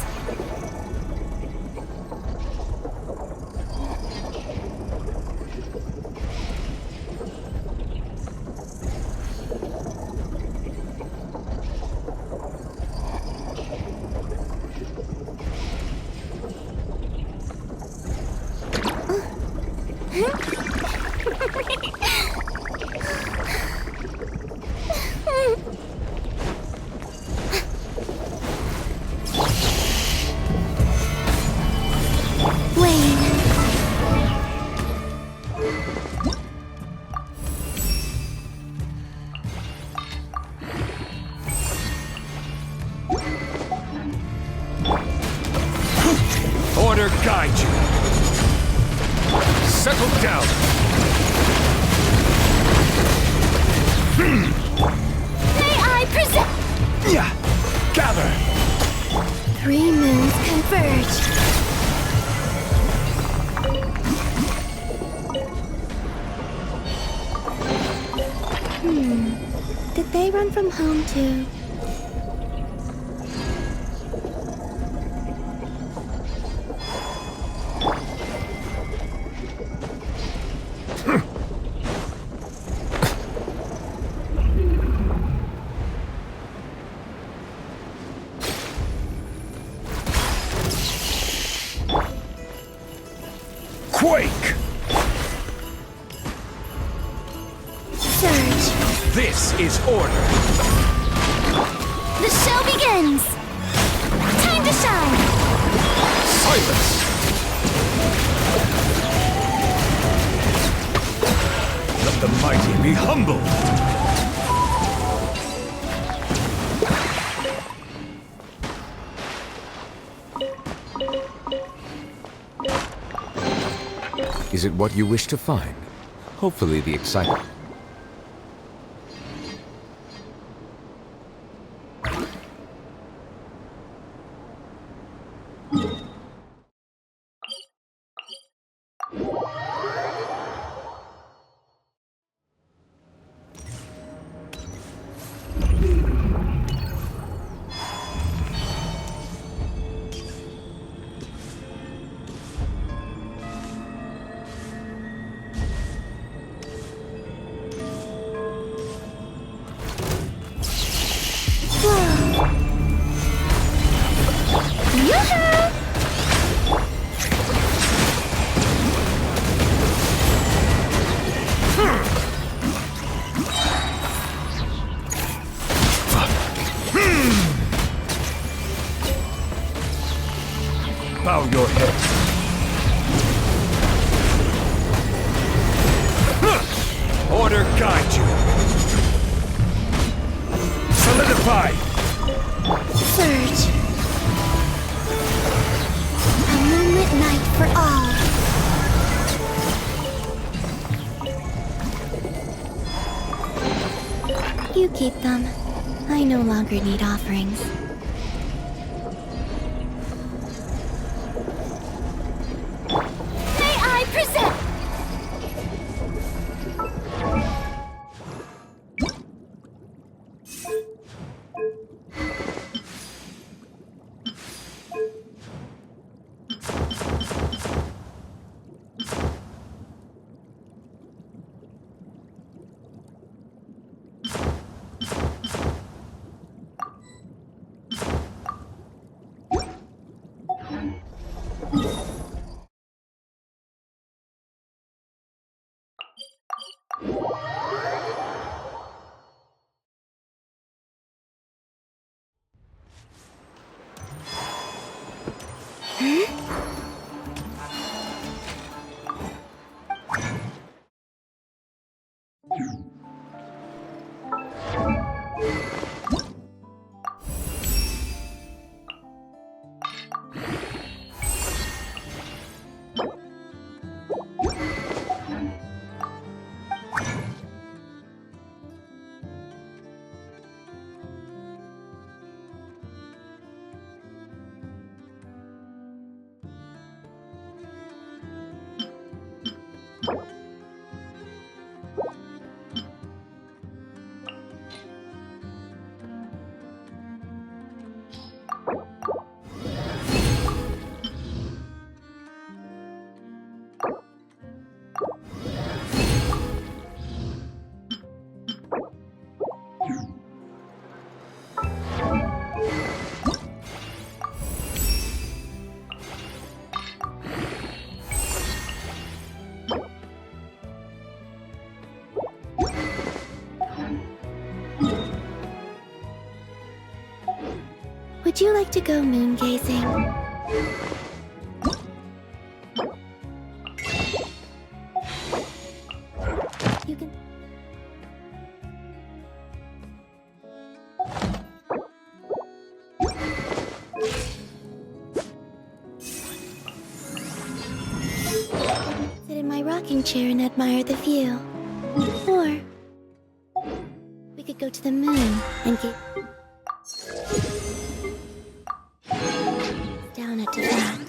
Order guide you. Settle down. May I present... Yeah. Gather. 3 moons converge. Did they run from home too? Quake! Surge. This is order. The show begins! Time to shine! Silence! Let the mighty be humbled! Is it what you wish to find? Hopefully the excitement... Bow your head. Order guide you. Solidify. Surge. A moonlit night for all. You keep them. I no longer need offerings. Would you like to go moon gazing? You can... Sit in my rocking chair and admire the view. Or we could go to the moon and get down at that.